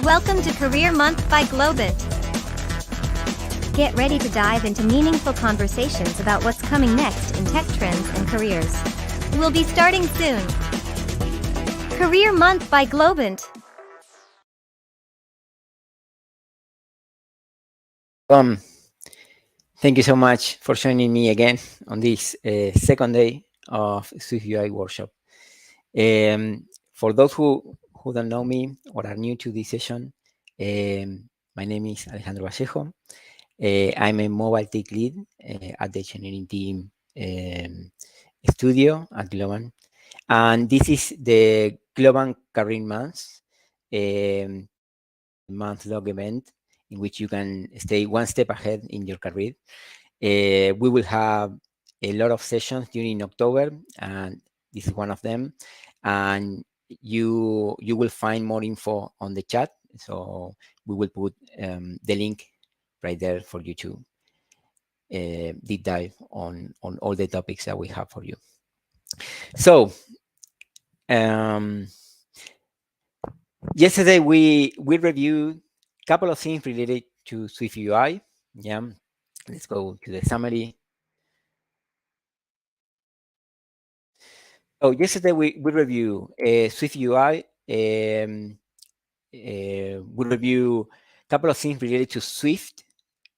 Welcome to Career Month by Globant. Get ready to dive into meaningful conversations about what's coming next in tech trends and careers. We'll be starting soon. Career Month by Globant. Thank you so much for joining me again on this second day of SwiftUI workshop. For those who don't know me or are new to this session, my name is Alejandro Vallejo. I'm a mobile tech lead at the engineering team studio at Globant. And this is the Globant Career Month, month-long event in which you can stay one step ahead in your career. We will have a lot of sessions during October, and this is one of them. And you will find more info on the chat. So we will put the link right there for you to deep dive on all the topics that we have for you. So yesterday we reviewed a couple of things related to SwiftUI. Yeah, let's go to the summary. So yesterday we reviewed SwiftUI. We review a couple of things related to Swift,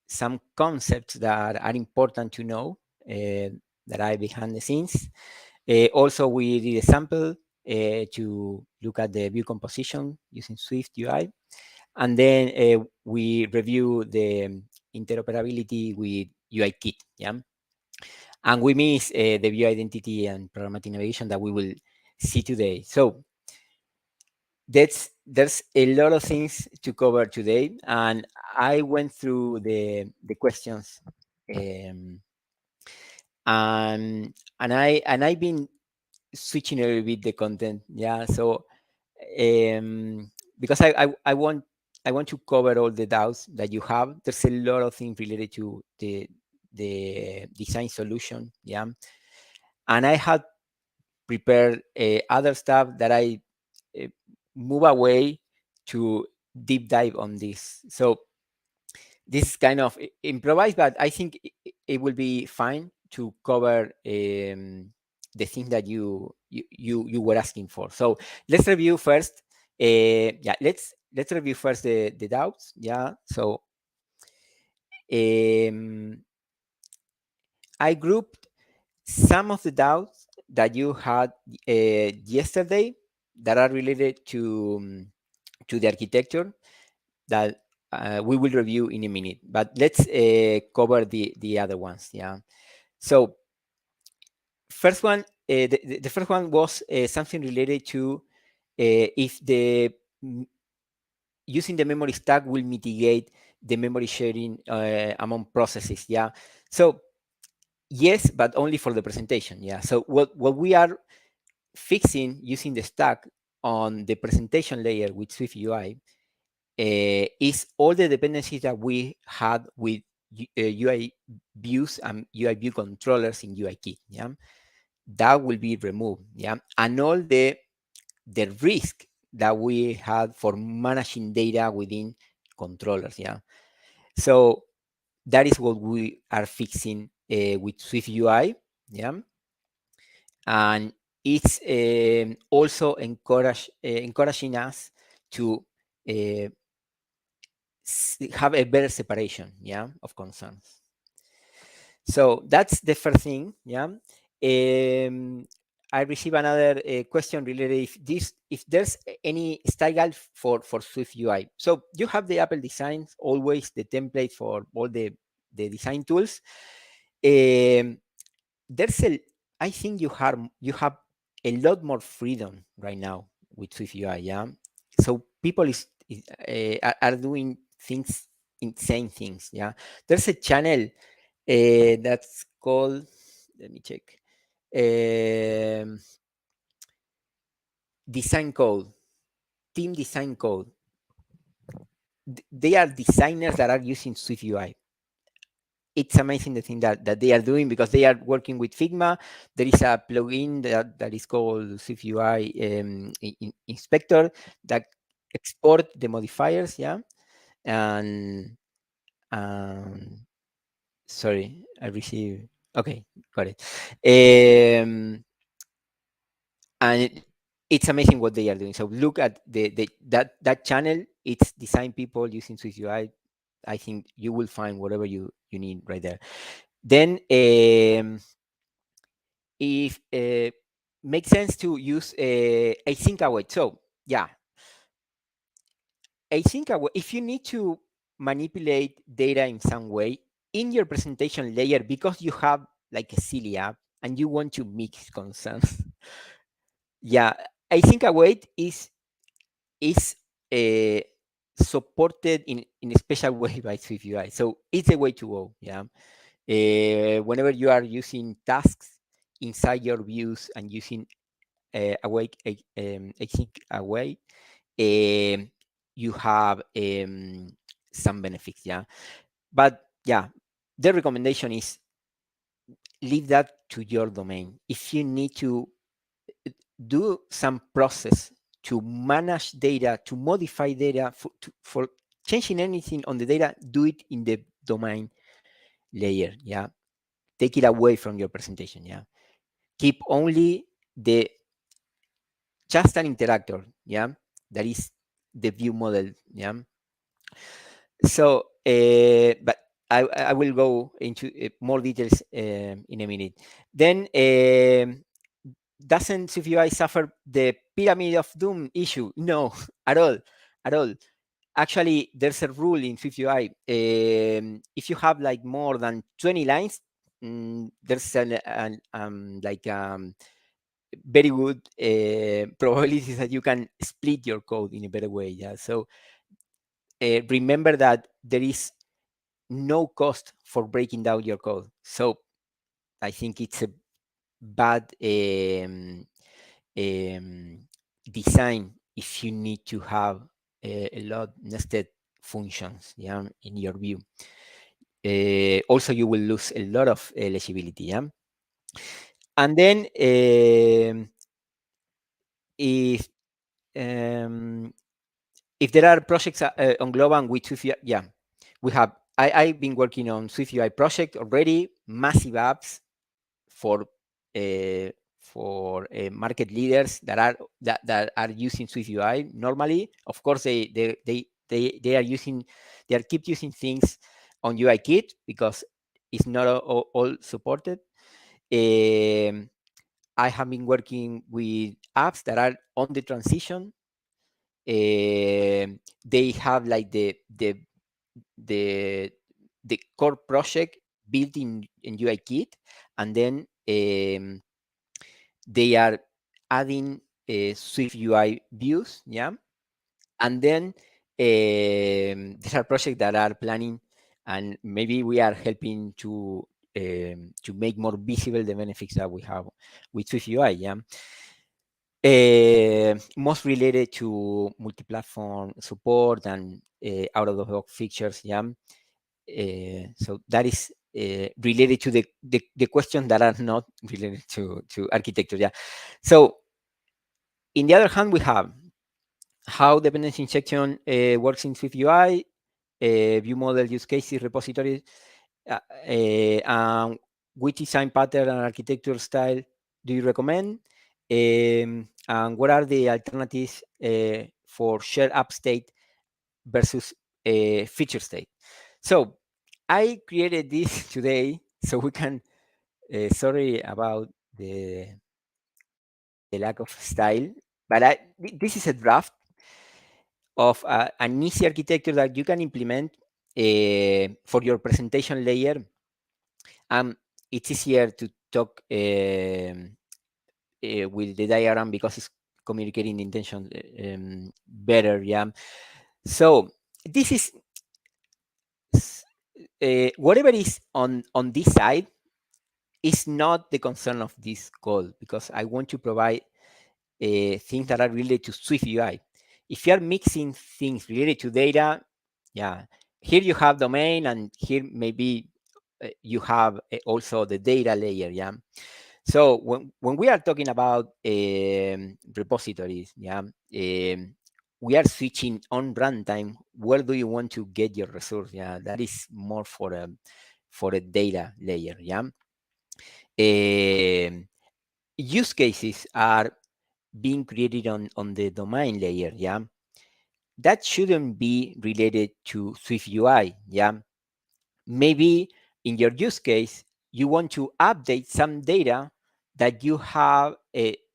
some concepts that are important to know that are behind the scenes. Also, we did a sample to look at the view composition using SwiftUI. And then we review the interoperability with UIKit. Yeah. And we miss the view identity and programmatic navigation that we will see today. So there's a lot of things to cover today, and I went through the questions, and I've been switching a little bit the content. Yeah, so because I want to cover all the doubts that you have. There's a lot of things related to the design solution. Yeah, and I had prepared other stuff that I move away to deep dive on this. So this is kind of improvised, but I think it will be fine to cover the thing that you were asking for. So let's review first. Yeah, let's review first the doubts. Yeah, so I grouped some of the doubts that you had yesterday that are related to the architecture that we will review in a minute. But let's cover the other ones. Yeah. So first one, the first one was something related to if the using the memory stack will mitigate the memory sharing among processes. Yeah. So yes, but only for the presentation. Yeah. So what we are fixing using the stack on the presentation layer with SwiftUI is all the dependencies that we had with UI views and UI view controllers in UIKit. Yeah, that will be removed. Yeah, and all the risk that we had for managing data within controllers. Yeah, so that is what we are fixing with SwiftUI. Yeah, and it's also encouraging us to have a better separation, yeah, of concerns. So that's the first thing, yeah. I received another question related if there's any style guide for SwiftUI. So you have the Apple designs, always the template for all the design tools. I think you have a lot more freedom right now with SwiftUI, yeah. So people are doing things, insane things, yeah. There's a channel that's called, let me check, design code, team design code. They are designers that are using SwiftUI. It's amazing the thing that they are doing because they are working with Figma. There is a plugin that is called SwiftUI Inspector that export the modifiers, yeah, and um, sorry, I received. Okay, got it. And it's amazing what they are doing. So look at that channel. It's design people using SwiftUI. I think you will find whatever you need right there. Then if makes sense to use async await. So yeah, async await. If you need to manipulate data in some way in your presentation layer because you have like a silly app and you want to mix concerns, yeah, async await is uh, supported in a special way by SwiftUI. So it's a way to go. Yeah. Whenever you are using tasks inside your views and using async await, you have some benefits. Yeah. But yeah, the recommendation is leave that to your domain. If you need to do some process to manage data, to modify data, for changing anything on the data, do it in the domain layer. Yeah. Take it away from your presentation. Yeah. Keep only the just an interactor. Yeah. That is the view model. Yeah. So, but I will go into more details in a minute. Then, doesn't SwiftUI suffer the pyramid of doom issue? No, at all, at all. Actually, there's a rule in SwiftUI. If you have like more than 20 lines, there's very good probabilities that you can split your code in a better way. Yeah. So remember that there is no cost for breaking down your code. So I think it's a bad design if you need to have a lot nested functions, yeah, in your view. Also, you will lose a lot of legibility, yeah. And then if um, if there are projects on Globant with SwiftUI, yeah, we have. I've been working on SwiftUI project already, massive apps for market leaders that are using SwiftUI normally. Of course, they are using they are keep using things on UIKit because it's not all supported. Um, I have been working with apps that are on the transition. They have like the the core project built in UIKit, and then they are adding Swift UI views, yeah, and then there are projects that are planning, and maybe we are helping to make more visible the benefits that we have with Swift UI, yeah. Most related to multi-platform support and out-of-the-box features, yeah. So that is related to the questions that are not related to architecture, yeah. So in the other hand, we have how dependency injection works in SwiftUI, view model use cases, repositories, which design pattern and architecture style do you recommend? And what are the alternatives for shared app state versus feature state? So I created this today so we can, sorry about the lack of style, but this is a draft of an easy architecture that you can implement for your presentation layer. It's easier to talk with the diagram because it's communicating the intention better. Yeah. So this is whatever is on this side is not the concern of this call because I want to provide things that are related to SwiftUI. If you are mixing things related to data, yeah, here you have domain, and here maybe you have also the data layer, yeah. So when we are talking about repositories, yeah, we are switching on runtime, where do you want to get your resource? Yeah, that is more for a data layer. Yeah. Use cases are being created on the domain layer. Yeah. That shouldn't be related to SwiftUI. Yeah. Maybe in your use case, you want to update some data that you have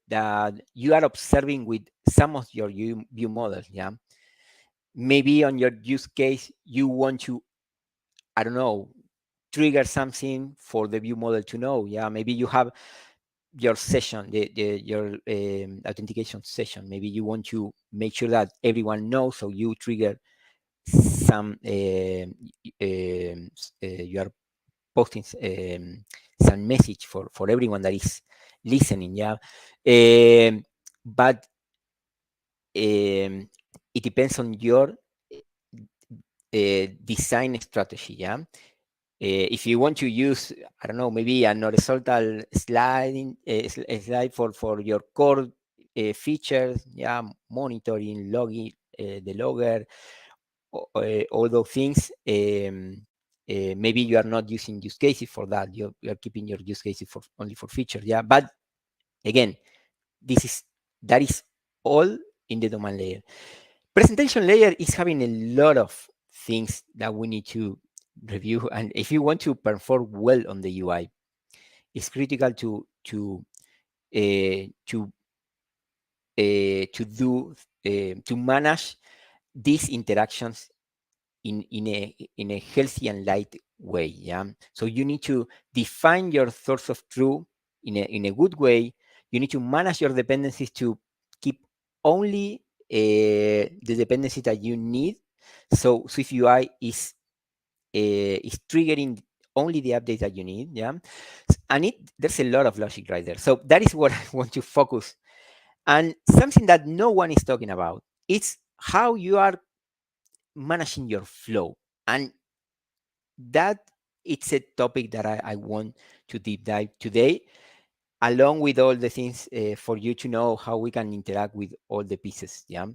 that you are observing with some of your view models. Yeah. Maybe on your use case, you want to, I don't know, trigger something for the view model to know. Yeah. Maybe you have your session, your authentication session. Maybe you want to make sure that everyone knows, so you trigger some you are posting some message for everyone that is listening. Yeah. But it depends on your design strategy. Yeah. If you want to use, I don't know, maybe an horizontal slide for your core features, yeah, monitoring, logging, the logger, all those things. Maybe you are not using use cases for that. You are keeping your use cases for only for features. Yeah, but again, that is all in the domain layer. Presentation layer is having a lot of things that we need to review, and if you want to perform well on the UI, it's critical uh, to to manage these interactions in a healthy and light way. Yeah. So you need to define your source of truth in a good way. You need to manage your dependencies to keep only the dependency that you need. So SwiftUI is triggering only the updates that you need. Yeah. And there's a lot of logic right there. So that is what I want to focus. And something that no one is talking about, it's how you are managing your flow. And that it's a topic that I want to deep dive today, along with all the things for you to know how we can interact with all the pieces. Yeah.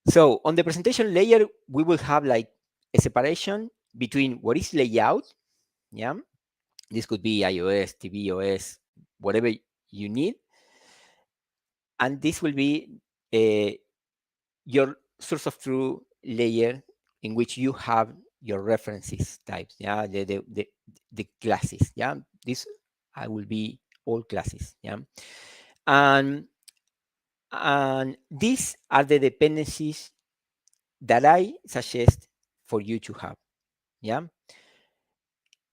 So on the presentation layer, we will have like a separation between what is layout. Yeah. This could be iOS, tvOS, whatever you need. And this will be your source of truth layer, in which you have your references types. Yeah, the classes. Yeah, this I will be all classes. Yeah, and these are the dependencies that I suggest for you to have. Yeah,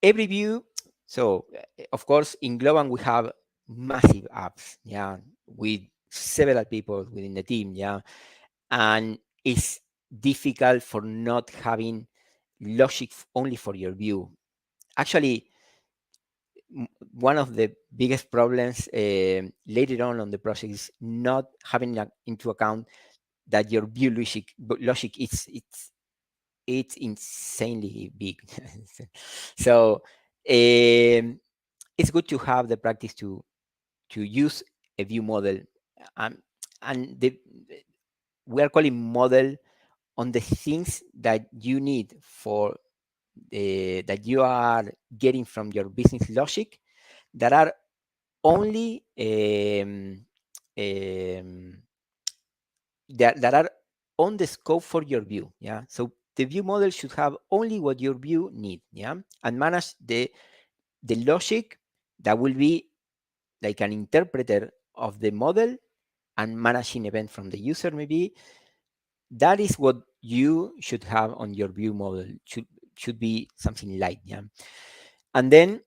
every view. So of course in Globant we have massive apps. Yeah, with several people within the team. Yeah, and it's difficult for not having logic only for your view. Actually, one of the biggest problems later on the project is not having into account that your view logic it's insanely big. So it's good to have the practice to use a view model, um, and we are calling model on the things that you need for that you are getting from your business logic, that are only that are on the scope for your view. Yeah. So the view model should have only what your view need. Yeah. And manage the logic that will be like an interpreter of the model, and managing event from the user. Maybe that is what you should have on your view model. Should be something light. Yeah. And then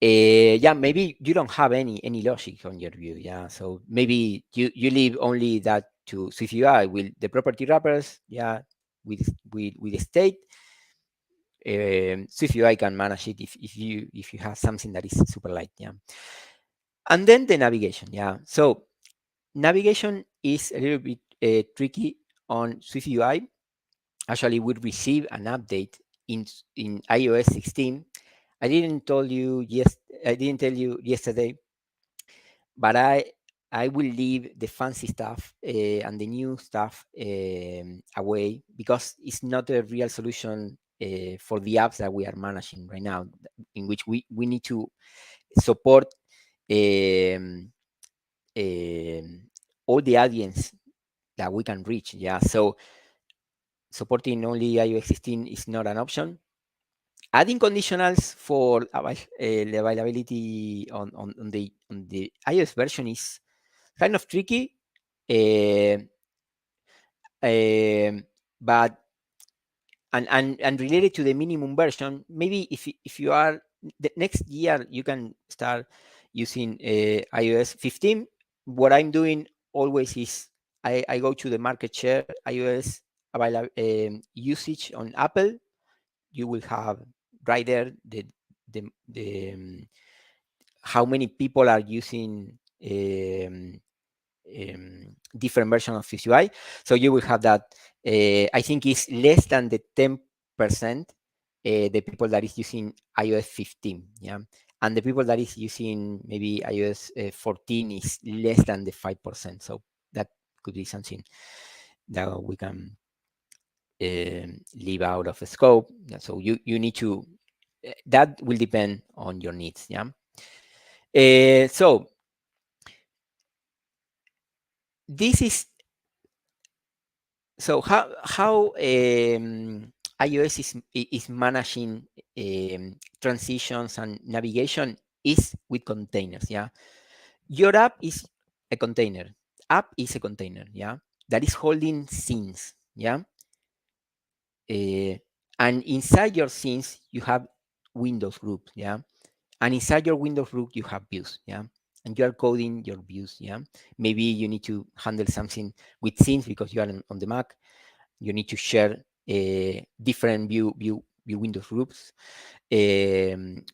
yeah, maybe you don't have any logic on your view. Yeah, so maybe you leave only that to SwiftUI with the property wrappers. Yeah, with the state. SwiftUI can manage it if you have something that is super light. Yeah, and then the navigation. Yeah, so navigation is a little bit tricky on SwiftUI. Actually, we receive an update in iOS 16. I didn't tell you yesterday, but I will leave the fancy stuff and the new stuff away, because it's not a real solution for the apps that we are managing right now, in which we need to support um, um, all the audience that we can reach. Yeah, so supporting only iOS 16 is not an option. Adding conditionals for the availability on the iOS version is kind of tricky, uh, but and related to the minimum version, maybe if you are the next year, you can start using iOS 15. What I'm doing always is I go to the market share iOS usage on Apple. You will have right there the how many people are using different versions of SwiftUI. So you will have that. I think it's less than the 10%, the people that is using iOS 15. Yeah, and the people that is using maybe iOS 14 is less than the 5%. So that could be something that we can leave out of the scope. So you need to. That will depend on your needs. Yeah. So this is so how iOS is managing transitions and navigation is with containers. Yeah, your app is a container. App is a container. Yeah, that is holding scenes. Yeah, uh, and inside your scenes you have Windows groups. Yeah, and inside your Windows group you have views. Yeah, and you are coding your views. Yeah, maybe you need to handle something with scenes because you are on the Mac. You need to share different view Windows groups. Um,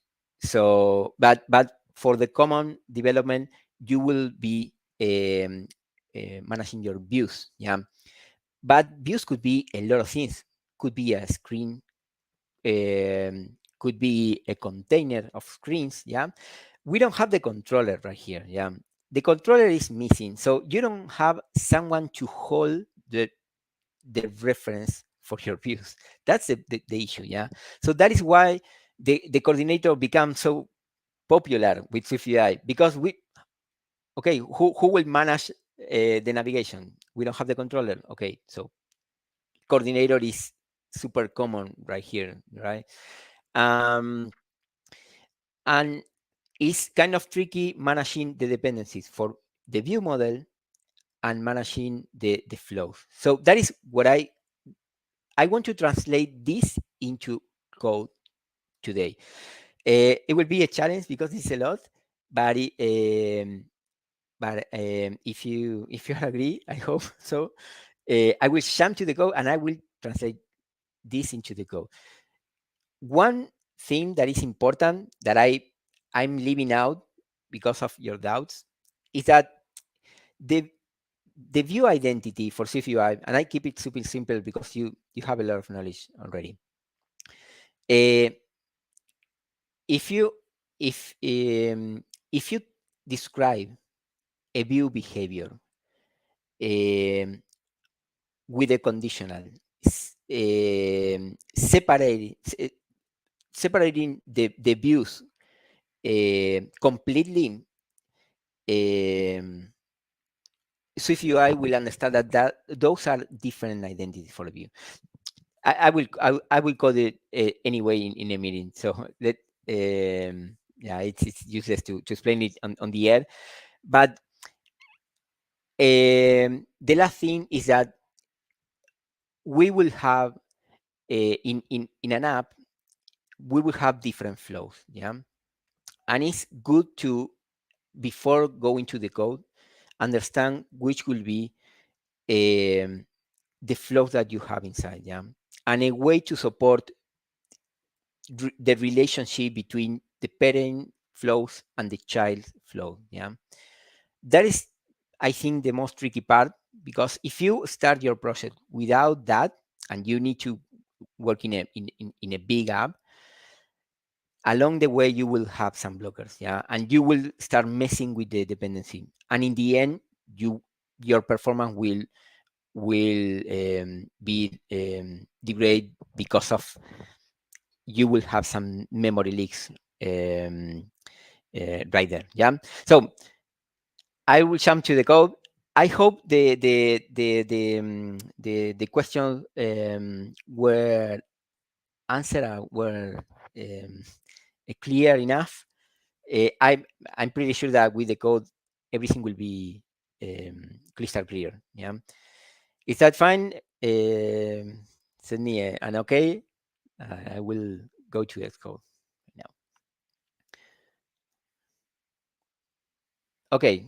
but for the common development, you will be managing your views. Yeah, but views could be a lot of things. Could be a screen. Could be a container of screens. Yeah, we don't have the controller right here. Yeah, the controller is missing, so you don't have someone to hold the reference for your views. That's the issue. Yeah, so that is why the coordinator becomes so popular with SwiftUI, because okay, who will manage the navigation? We don't have the controller. Okay, so coordinator is super common right here, right? um, and it's kind of tricky managing the dependencies for the view model and managing the flows. So that is what I want to translate this into code today. It will be a challenge because it's a lot, but if you agree, I hope so. I will jump to the code and I will translate this into the code. One thing that is important that I'm leaving out because of your doubts is that the the view identity for SwiftUI, and I keep it super simple because you have a lot of knowledge already. Uh, if you if if you describe a view behavior um, with a conditional, separating the views completely, um, SwiftUI will understand that those are different identities for a view. I will code it anyway in a meeting. So that yeah, it's useless to explain it on the air. But the last thing is that we will have in an app, we will have different flows. Yeah, and it's good to, before going to the code, understand which will be the flows that you have inside. Yeah, and a way to support the relationship between the parent flows and the child flow. Yeah, that is, I think, the most tricky part, because if you start your project without that and you need to work in a big app, along the way you will have some blockers, yeah, and you will start messing with the dependency, and in the end your performance will be degrade because of you will have some memory leaks right there, yeah. So I will jump to the code. I hope the questions were answered, were um, clear enough. I'm pretty sure that with the code, everything will be crystal clear. Yeah, is that fine? Send me an okay. I will go to the code now. Okay,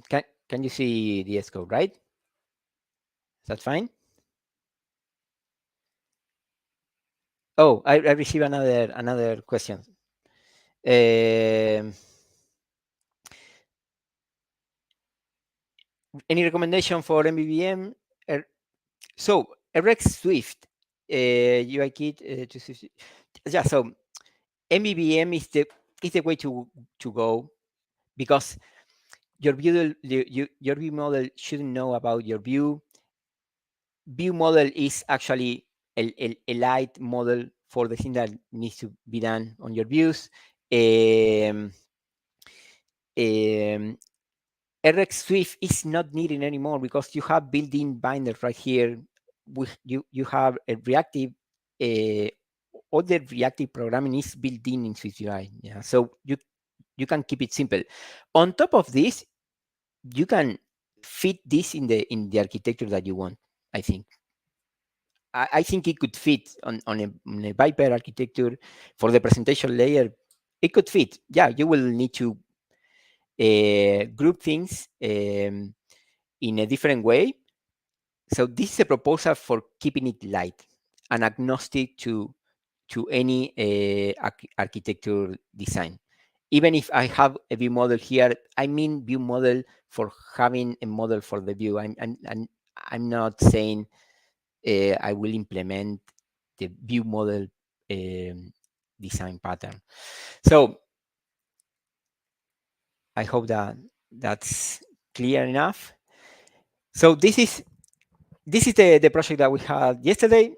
can you see the S code, right? Is that fine? Oh, I received another question. Um, any recommendation for MVVM? So Rex Swift UIKit to Swift. Yeah. So MVVM is the way to go, because your view model shouldn't know about your view. View model is actually a light model for the thing that needs to be done on your views. Um, um, RX Swift is not needed anymore because you have built-in binders right here. You have a reactive, uh, all the reactive programming is built in SwiftUI. Yeah, so you can keep it simple. On top of this, you can fit this in the architecture that you want. I think. I think it could fit on a Viper architecture for the presentation layer. It could fit. Yeah, you will need to group things in a different way. So this is a proposal for keeping it light and agnostic to any architecture design. Even if I have a view model here, I mean view model for having a model for the view. I'm not saying I will implement the view model design pattern. So I hope that that's clear enough. So this is the project that we had yesterday.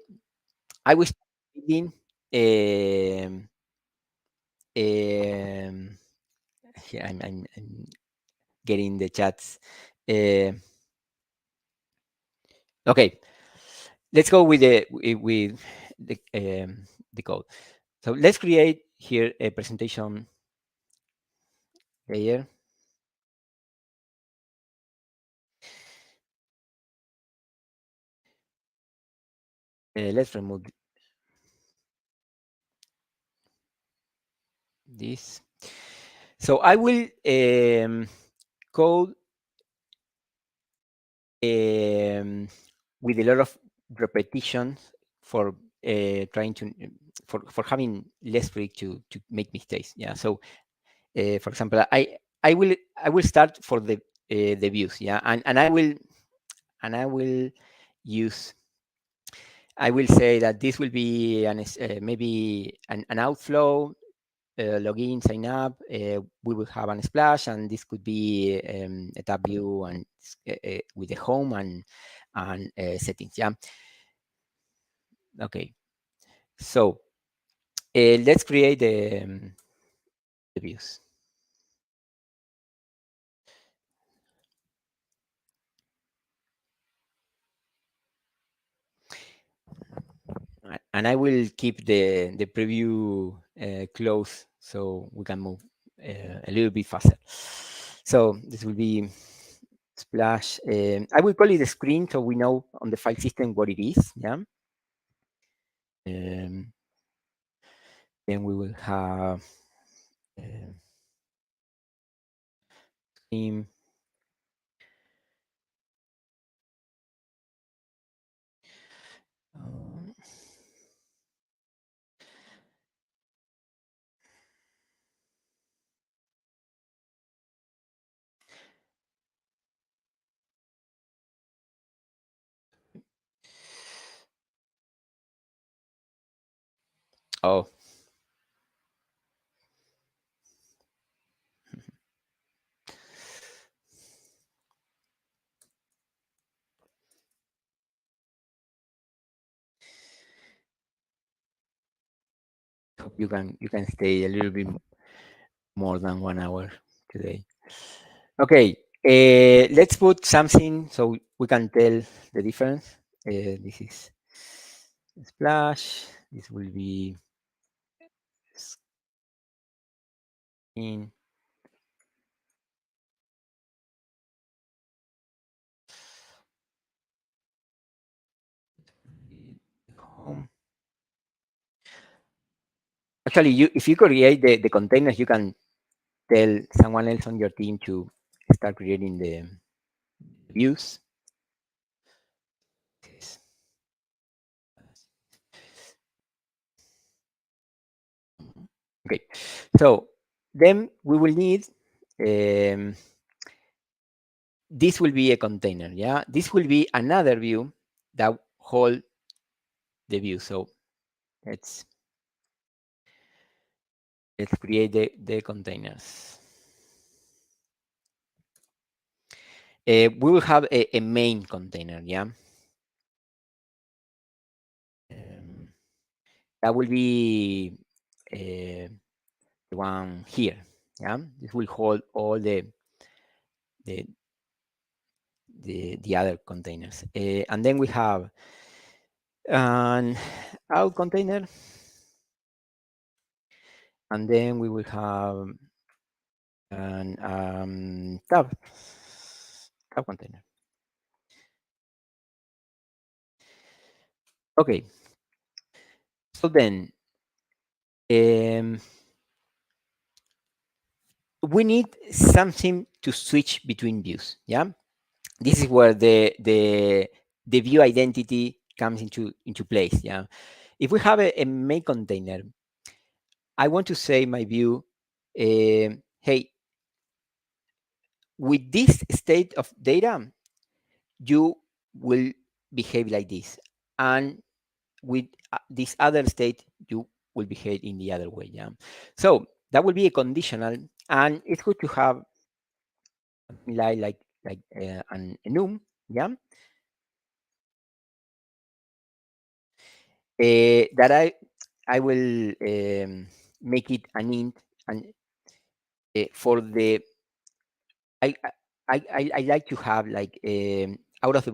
I was building um, um, here I'm getting the chats. Uh, okay, let's go with the code. So let's create here a presentation layer. Let's remove this. So I will code with a lot of repetitions for trying to for having less freak to make mistakes. Yeah. So for example, I will start for the views. Yeah, and I will use. I will say that this will be maybe an outflow, login, sign up. We will have a splash, and this could be a tab view and with the home and settings. Yeah. Okay. So let's create the views. And I will keep the preview close so we can move a little bit faster. So this will be splash. I will call it a screen so we know on the file system what it is. Yeah. Um, then we will have theme. Um, oh, you can stay a little bit more than 1 hour today. Okay, let's put something so we can tell the difference. This is splash. This will be in home. Actually, if you create the containers, you can tell someone else on your team to start creating the views. Okay, so then we will need this will be a container. Yeah, this will be another view that hold the view. So let's create the containers. We will have a main container. Yeah, that will be the one here. Yeah, this will hold all the the other containers. And then we have an out container, and then we will have an tab container. Okay, so then we need something to switch between views. Yeah, this is where the view identity comes into place. Yeah, if we have a main container, I want to say my view, hey, with this state of data, you will behave like this, and with this other state, you will behave in the other way. Yeah, so that will be a conditional, and it's good to have something like an enum. Yeah, that I will make it an int, and for the I, I like to have like out of the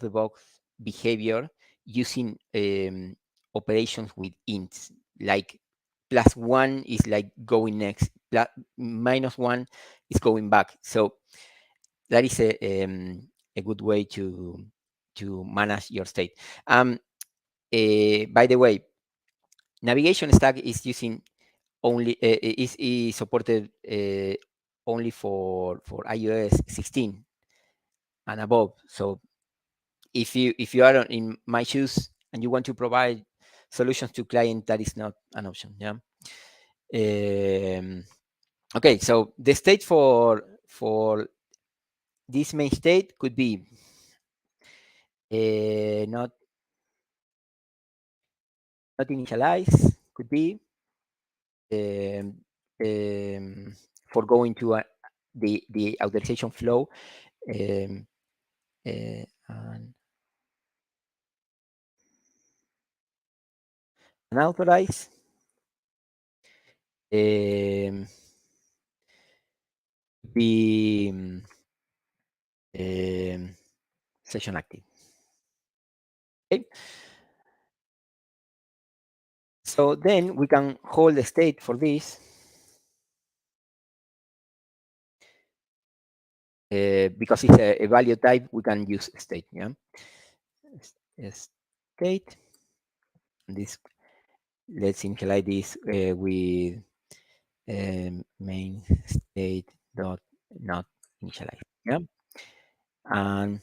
box behavior using operations with ints. Like +1 is like going next, -1 is going back. So that is a good way to manage your state. By the way, navigation stack is using only is supported only for iOS 16 and above. So if you are in my shoes and you want to provide solutions to client, that is not an option. Yeah. Okay. So the state for this main state could be not initialize. Could be um, for going to the authorization flow. Um, and unauthorized, be session active. Okay. So then we can hold the state for this. Because it's a value type, we can use state. Yeah. State. This, let's initialize this with main state dot not initialize. Yeah. And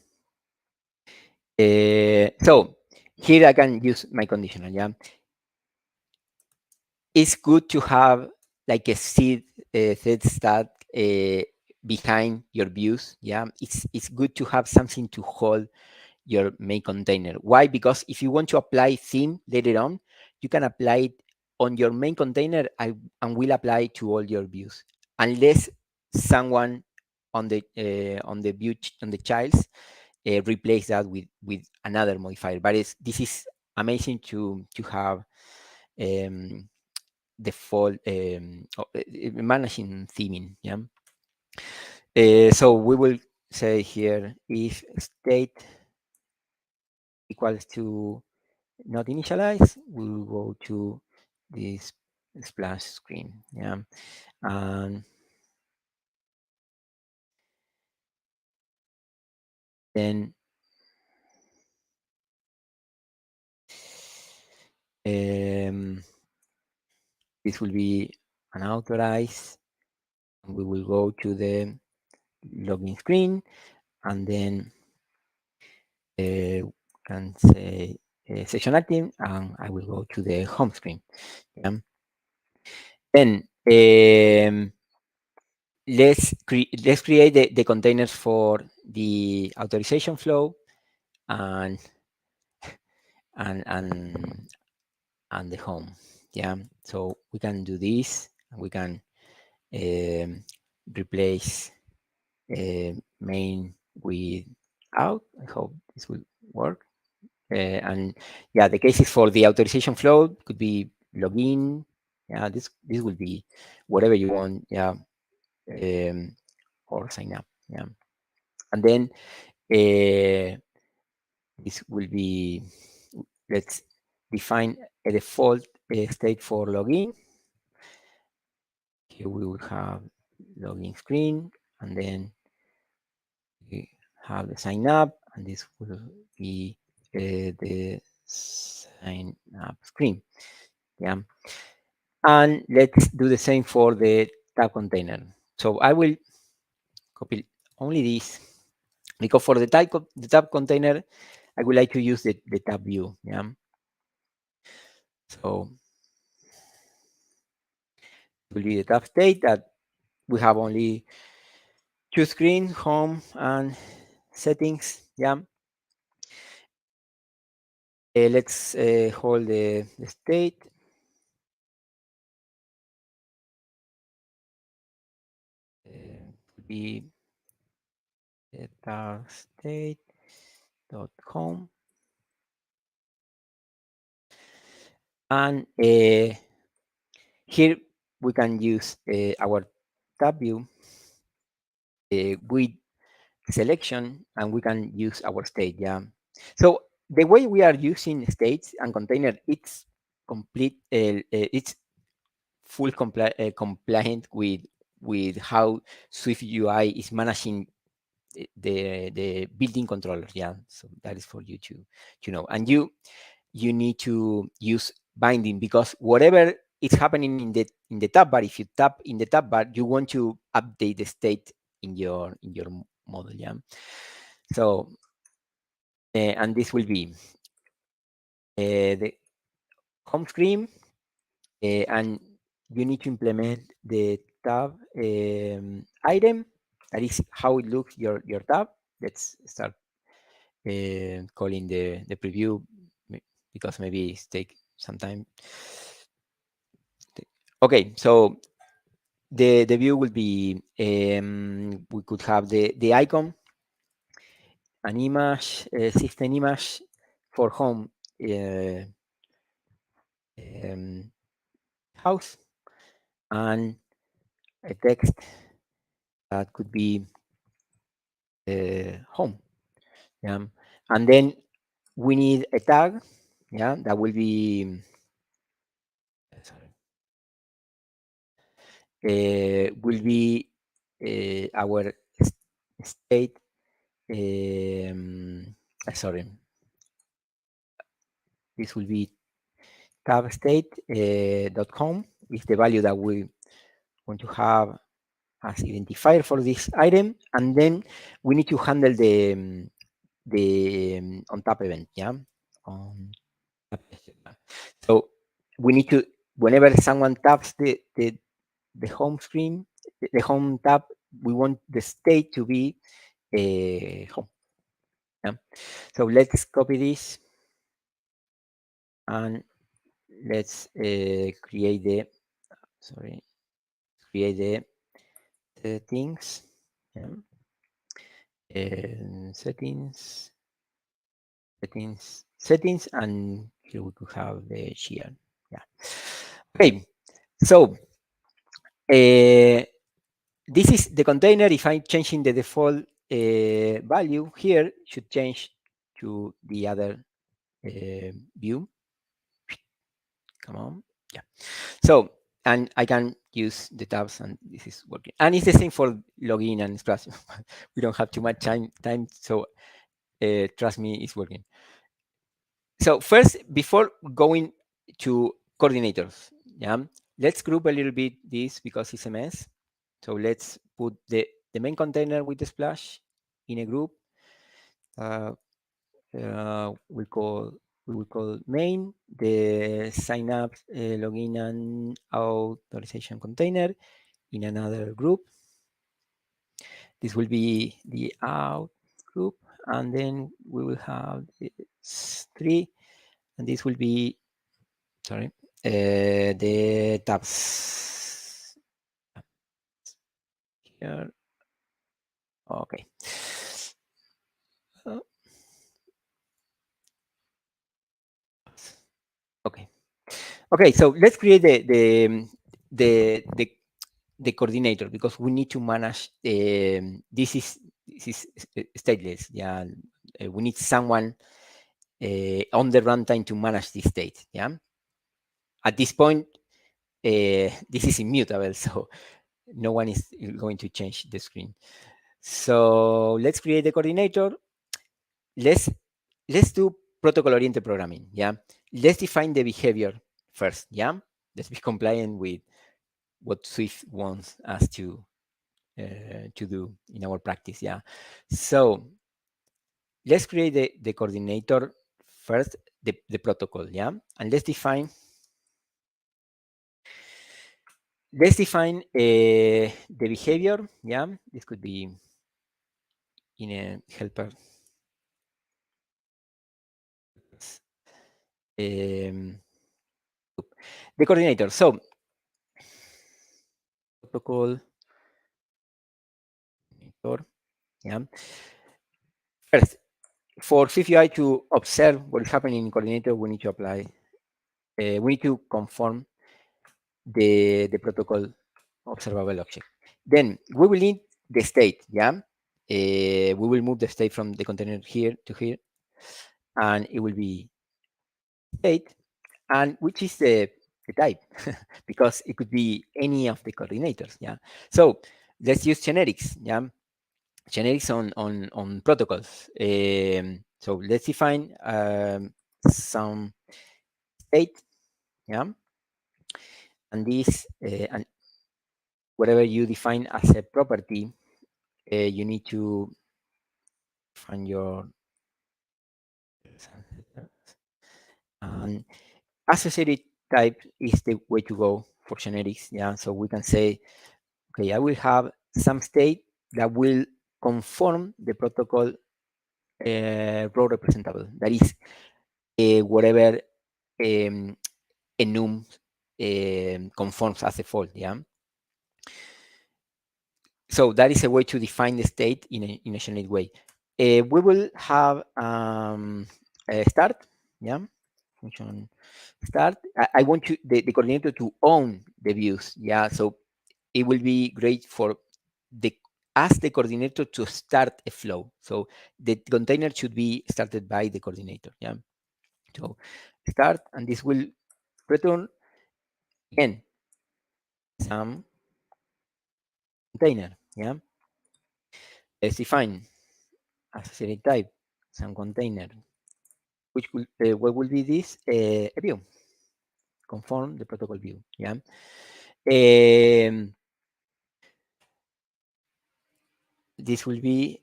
so here I can use my conditional. Yeah. It's good to have like a set stat behind your views. Yeah, it's good to have something to hold your main container. Why? Because if you want to apply theme later on, you can apply it on your main container and will apply to all your views, unless someone on the view on the childs replace that with another modifier. But this is amazing to have default managing theming. Yeah. So we will say here if state equals to not initialized, we will go to this splash screen. Yeah. And then this will be unauthorized. And we will go to the login screen, and then can say session active, and I will go to the home screen. Yeah. Then let's create the containers for the authorization flow and and and and the home. Yeah. So we can do this, and we can replace main with out. I hope this will work. And yeah, the cases for the authorization flow could be login. Yeah, this will be whatever you want. Yeah, or sign up. Yeah, and then this will be, let's define a default state for login. Here we will have login screen, and then we have the sign up, and this will be the sign up screen. Yeah. And let's do the same for the tab container. So I will copy only this, because for the tab container, I would like to use the tab view. Yeah. So it will be the tab state that we have only two screens, home and settings. Yeah. Let's hold the state. Be the tab state dot home, and here we can use our tab view with selection, and we can use our state. Yeah. So the way we are using states and container, it's complete. It's full compliant with how SwiftUI is managing the built-in controllers. Yeah. So that is for you to know, and you need to use binding, because whatever is happening in the tab bar, if you tap in the tab bar, you want to update the state in your model. Yeah. So and this will be the home screen, and you need to implement the tab item. That is how it looks your tab. Let's start calling the preview, because maybe it take some time. Okay, so the view will be, we could have the icon, an image, system image for home house, and a text that could be home. Yeah. And then we need a tag. Yeah, that will be sorry, will be our state. Sorry, this will be tab state dot home is the value that we want to have as identifier for this item, and then we need to handle the on tap event. Yeah, on tap. So we need to, whenever someone taps the home screen, the home tab, we want the state to be home. Yeah. So let's copy this, and let's create the settings. Yeah. Settings, and here we could have the shear. Yeah. Okay. So this is the container. If I'm changing the default value here, should change to the other view. Come on. Yeah. So, and I can use the tabs, and this is working. And it's the same for login and splash. We don't have too much time, so trust me, it's working. So first, before going to coordinators, yeah, let's group a little bit this because it's a mess. So let's put the main container with the splash in a group. We will call main, the sign up, login and authorization container in another group. This will be the out group, and then we will have this 3, and this will be, sorry, the tabs here. Okay. Okay. Okay. So let's create the coordinator, because we need to manage. This is stateless. Yeah. We need someone on the runtime to manage this state. Yeah. At this point, this is immutable, so no one is going to change the screen. So let's create the coordinator. Let's do protocol-oriented programming. Yeah, let's define the behavior first. Yeah, let's be compliant with what Swift wants us to do in our practice. Yeah, so let's create the coordinator first, the protocol. Yeah, and let's define the behavior. Yeah, this could be in a helper. The coordinator. So protocol. Yeah. First, for SwiftUI to observe what is happening in coordinator, we need to apply. We need to conform the protocol observable object. Then we will need the state. Yeah. We will move the state from the container here to here, and it will be state, and which is the type, because it could be any of the coordinators. Yeah. So let's use generics. Yeah. Generics on protocols. So let's define some state. Yeah. And this, and whatever you define as a property, you need to find your associated type is the way to go for generics. Yeah, so we can say, okay, I will have some state that will conform the protocol row representable. That is whatever enum conforms as a default. Yeah. So that is a way to define the state in a generic way. We will have a start. Yeah. Function start. I want the coordinator to own the views. Yeah. So it will be great for ask the coordinator to start a flow. So the container should be started by the coordinator. Yeah. So start, and this will return again some container. Yeah. Let's define associated type some container, which will what will be this a view, conform the protocol view. Yeah. This will be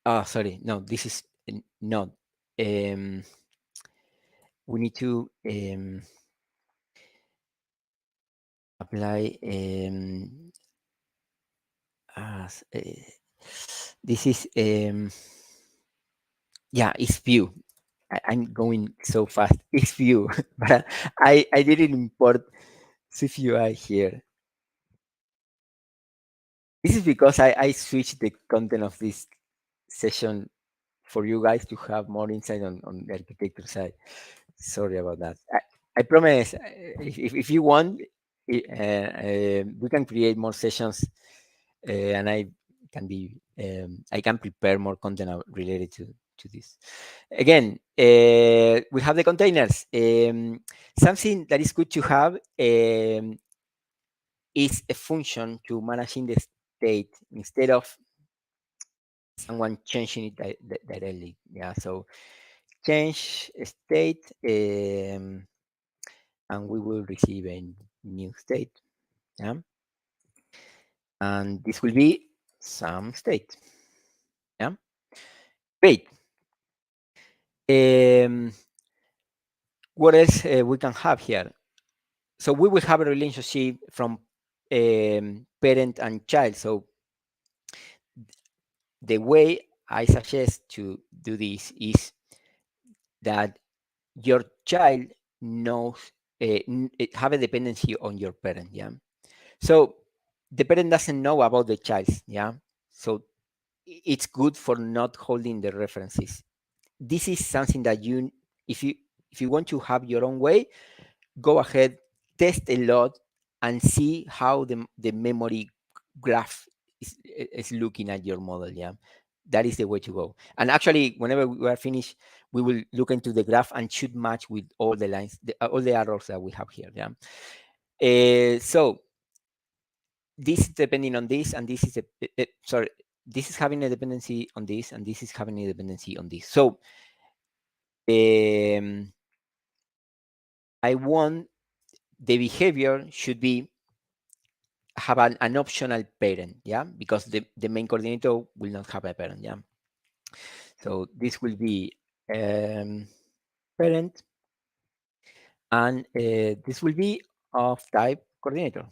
sorry, no, this is not. We need to apply this is yeah, it's view. I'm going so fast. It's view, but I didn't import SwiftUI here. This is because I switched the content of this session for you guys to have more insight on the architecture side. Sorry about that. I promise, if you want, we can create more sessions, and I can prepare more content related to this. Again, we have the containers. Something that is good to have is a function to managing the state instead of someone changing it directly. Yeah, so change state, and we will receive a new state. Yeah, and this will be some state. Yeah, great. What else we can have here? So we will have a relationship from parent and child. So the way I suggest to do this is that your child knows have a dependency on your parent. Yeah. So the parent doesn't know about the child. Yeah. So it's good for not holding the references. This is something that if you if you want to have your own way, go ahead, test a lot, and see how the memory graph is looking at your model. Yeah, that is the way to go. And actually, whenever we are finished, we will look into the graph and should match with all the lines, all the errors that we have here. Yeah. So this is depending on this, and this is sorry, this is having a dependency on this, and this is having a dependency on this. So I want the behavior should be have an optional parent, yeah, because the main coordinator will not have a parent, yeah. So this will be parent, and this will be of type coordinator,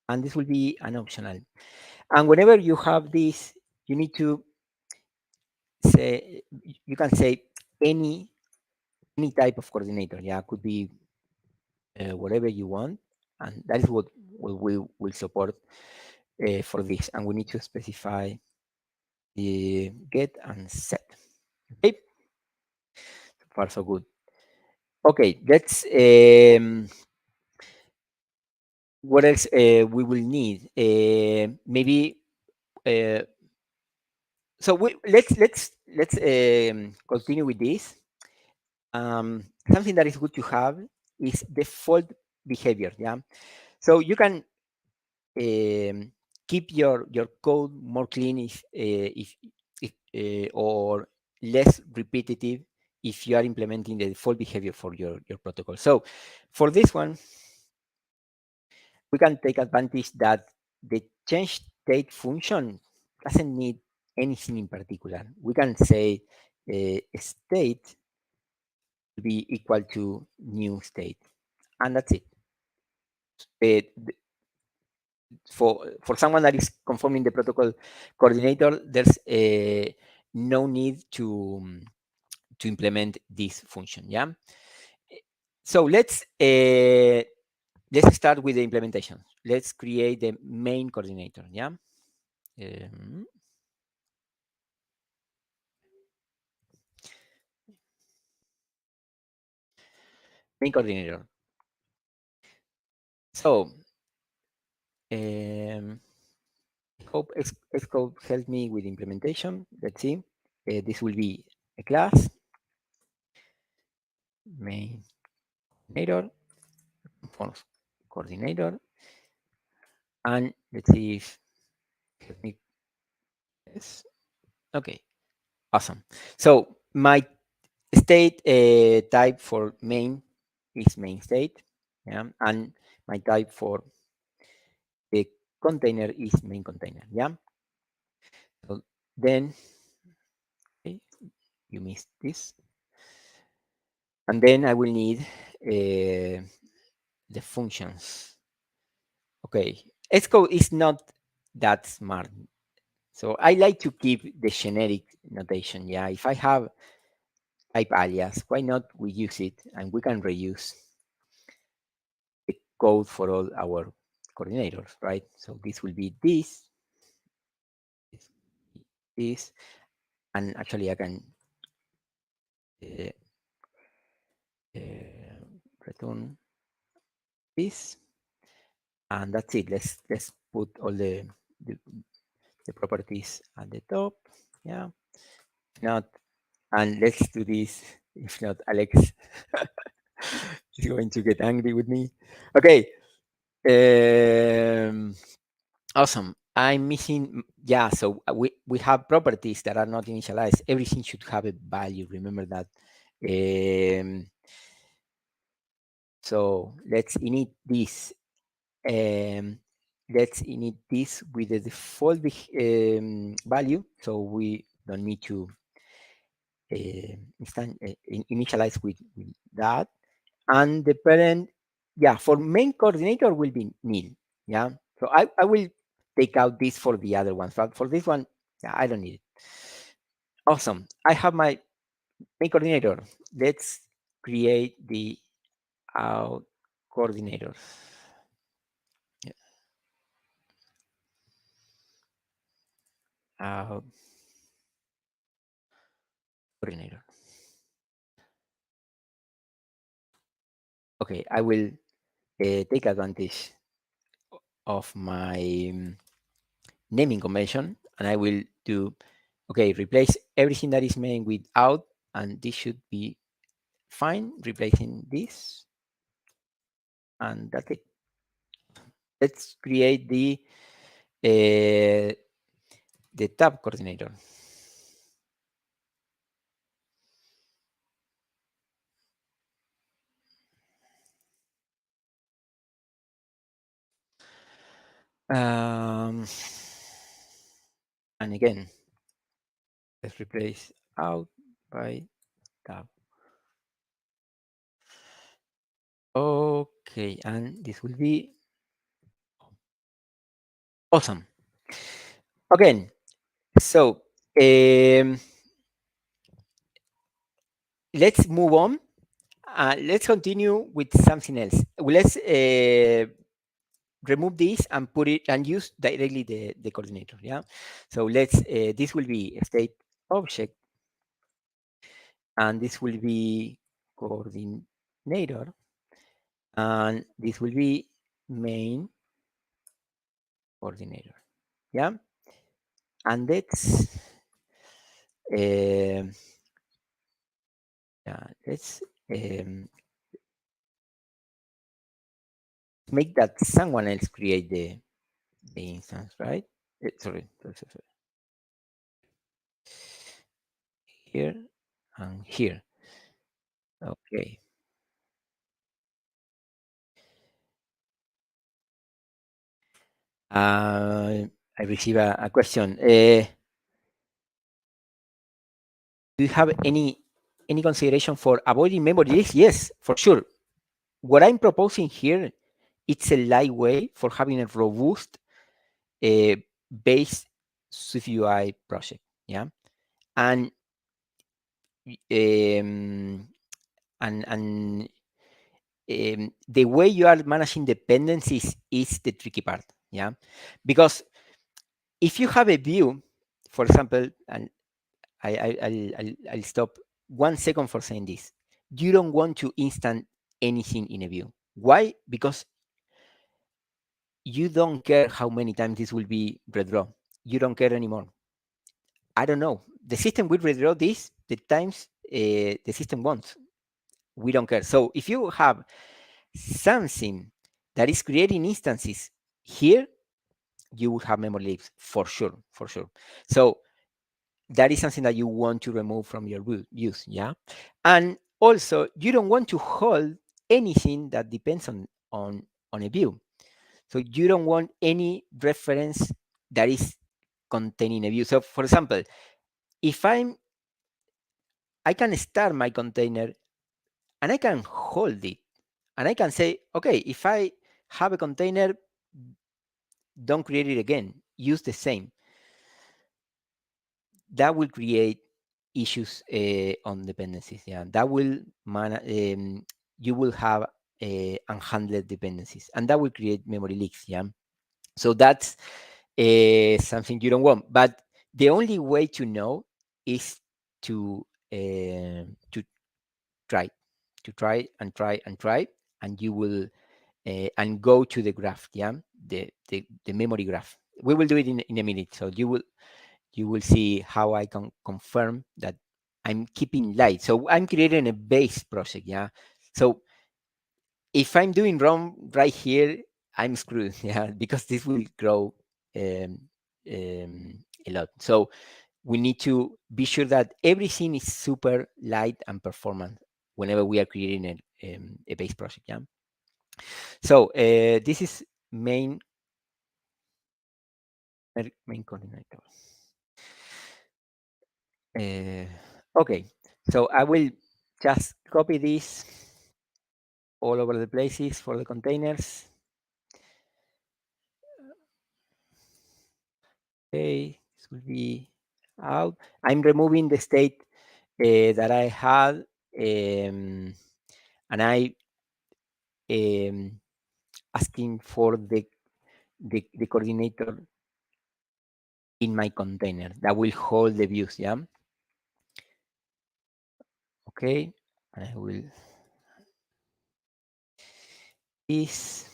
and this will be an optional. And whenever you have this, you need to say, you can say any type of coordinator, yeah, could be whatever you want, and that is what we will support for this. And we need to specify the get and set. Okay, so far so good. Okay, let's what else we will need? Maybe so let's continue with this. Something that is good to have is default behavior. Yeah, so you can keep your code more clean if or less repetitive if you are implementing the default behavior for your protocol. So for this one, we can take advantage that the change state function doesn't need anything in particular. We can say state will be equal to new state, and that's it. For someone that is conforming the protocol coordinator, there's no need to implement this function. Yeah. So let's start with the implementation. Let's create the main coordinator. Yeah. Um, Main coordinator. So hope Xcode help me with implementation. Let's see. This will be a class main coordinator, forms coordinator, and let's see if help me. Yes. Okay. Awesome. So my state type for main is main state, yeah, and my type for the container is main container, yeah. So then, okay, you missed this, and then I will need the functions. Okay, Xcode is not that smart, so I like to keep the generic notation. Yeah, if I have type alias, why not we use it and we can reuse the code for all our coordinators, right? So this will be this, and actually I can return this, and that's it. Let's put all the, the properties at the top. Yeah. If not, and let's do this. If not, Alex is going to get angry with me. Okay. Awesome. I'm missing. Yeah. So we have properties that are not initialized. Everything should have a value. Remember that. So let's init this. Let's init this with the default value. So we don't need to initialize with that. And the parent, yeah, for main coordinator will be nil. Yeah. So I will take out this for the other ones, but for this one, yeah, I don't need it. Awesome. I have my main coordinator. Let's create the out coordinator. Yeah. Out coordinator. Okay, I will take advantage of my naming convention, and I will do, okay, replace everything that is main with out, and this should be fine, replacing this, and that's it. Let's create the tab coordinator. And again, let's replace out by tab. Okay, and this will be awesome. Again, so let's move on. Let's continue with something else. Let's remove this and put it and use directly the coordinator. Yeah. So let's, this will be a state object, and this will be coordinator, and this will be main coordinator. Yeah. And let's, yeah, let's make that someone else create the instance, right? Sorry. Here and here. Okay. I receive a question. Do you have any consideration for avoiding memory leaks? Yes, for sure. What I'm proposing here, it's a light way for having a robust base SwiftUI project. Yeah, and um, and the way you are managing dependencies is the tricky part. Yeah, because if you have a view, for example, and I'll stop 1 second for saying this. You don't want to instant anything in a view. Why? Because you don't care how many times this will be redraw. You don't care anymore. I don't know. The system will redraw this the times the system wants. We don't care. So if you have something that is creating instances here, you will have memory leaks for sure, for sure. So that is something that you want to remove from your views, yeah? And also, you don't want to hold anything that depends on a view. So you don't want any reference that is containing a view. So for example, if I can start my container and I can hold it, and I can say, okay, if I have a container, don't create it again, use the same. That will create issues on dependencies. Yeah, that will you will have unhandled dependencies, and that will create memory leaks. Yeah, so that's something you don't want. But the only way to know is to try to try and try and try, and you will and go to the graph, yeah, the memory graph. We will do it in a minute, so you will see how I can confirm that I'm keeping light. So I'm creating a base project, yeah. So if I'm doing wrong right here, I'm screwed, yeah, because this will grow um, a lot. So we need to be sure that everything is super light and performant whenever we are creating a base project, yeah. So this is main coordinator. Okay, so I will just copy this all over the places for the containers. Okay, this will be out. I'm removing the state that I had, and I asking for the coordinator in my container that will hold the views, yeah? Okay, and I will this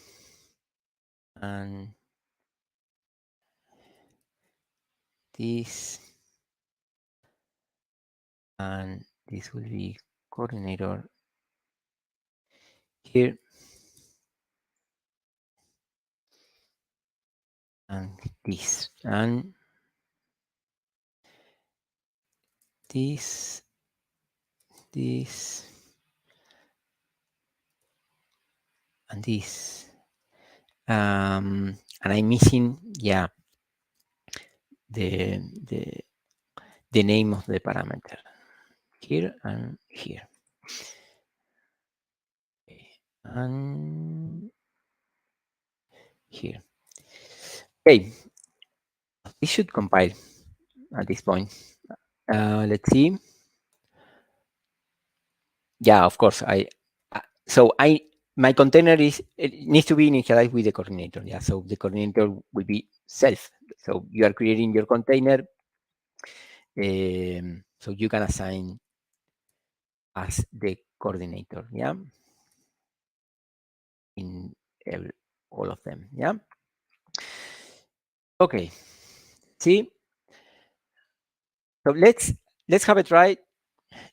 and this, and this will be coordinator here, and this, and this, and this. And I'm missing, yeah, the name of the parameter here and here. And here. Okay, this should compile at this point. Let's see. Yeah, of course. My container it needs to be initialized with the coordinator. Yeah, so the coordinator will be self. So you are creating your container, so you can assign as the coordinator. Yeah, in all of them. Yeah. Okay. See. So let's have a try.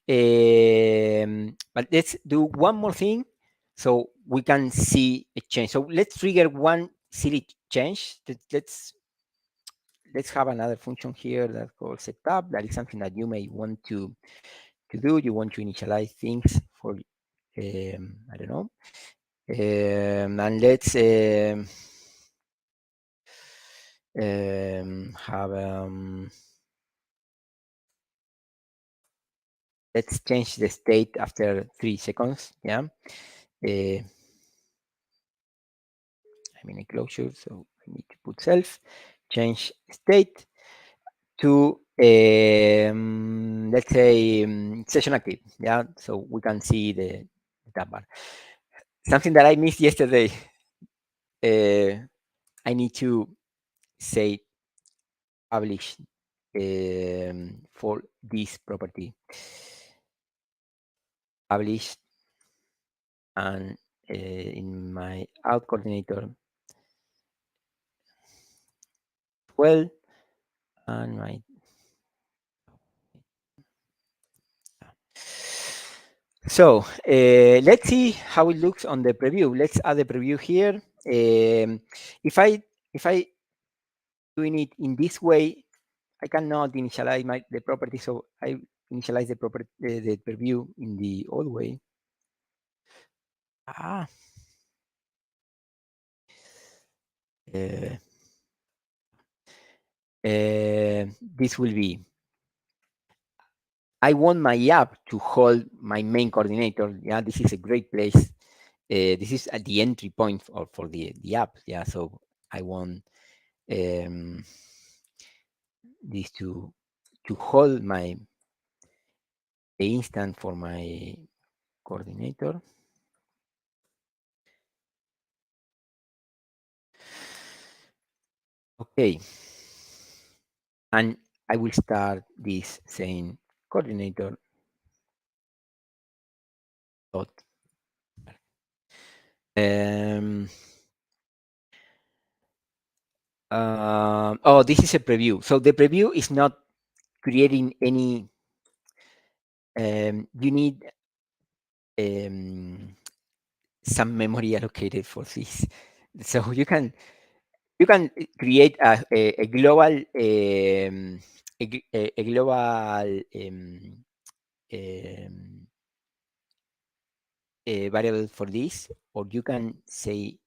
But let's do one more thing so we can see a change. So let's trigger one silly change. Let's have another function here that's called setup. That is something that you may want to do. You want to initialize things for I don't know. And let's have let's change the state after 3 seconds. Yeah. I'm in a closure, so I need to put self, change state to, let's say, session active. Yeah, so we can see the tab bar. Something that I missed yesterday. I need to say publish for this property. Publish, and in my out coordinator 12, and my so let's see how it looks on the preview. Let's add the preview here. If I doing it in this way, I cannot initialize the property, so I initialize the property the preview in the old way. This will be. I want my app to hold my main coordinator. Yeah, this is a great place. This is at the entry point for the app. Yeah, so I want this to hold the instance for my coordinator. Okay, and I will start this saying coordinator dot Oh, this is a preview. So the preview is not creating any. You need some memory allocated for this. So you can create a global a global um, a variable for this, or you can say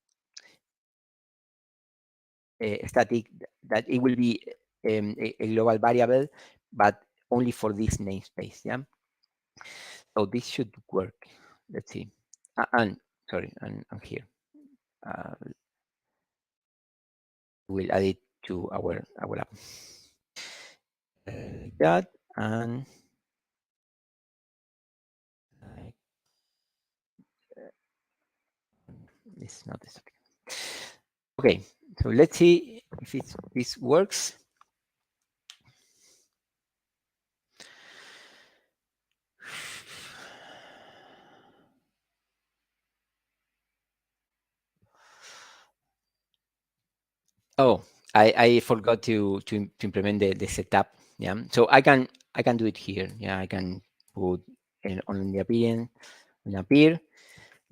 static that it will be a global variable, but only for this namespace. Yeah. So this should work. Let's see. And sorry, and I'm here. We'll add it to our app. That and it's not this. Okay, so let's see if this works. Oh, I forgot to implement the setup. Yeah, so I can do it here. Yeah, I can put on the appear.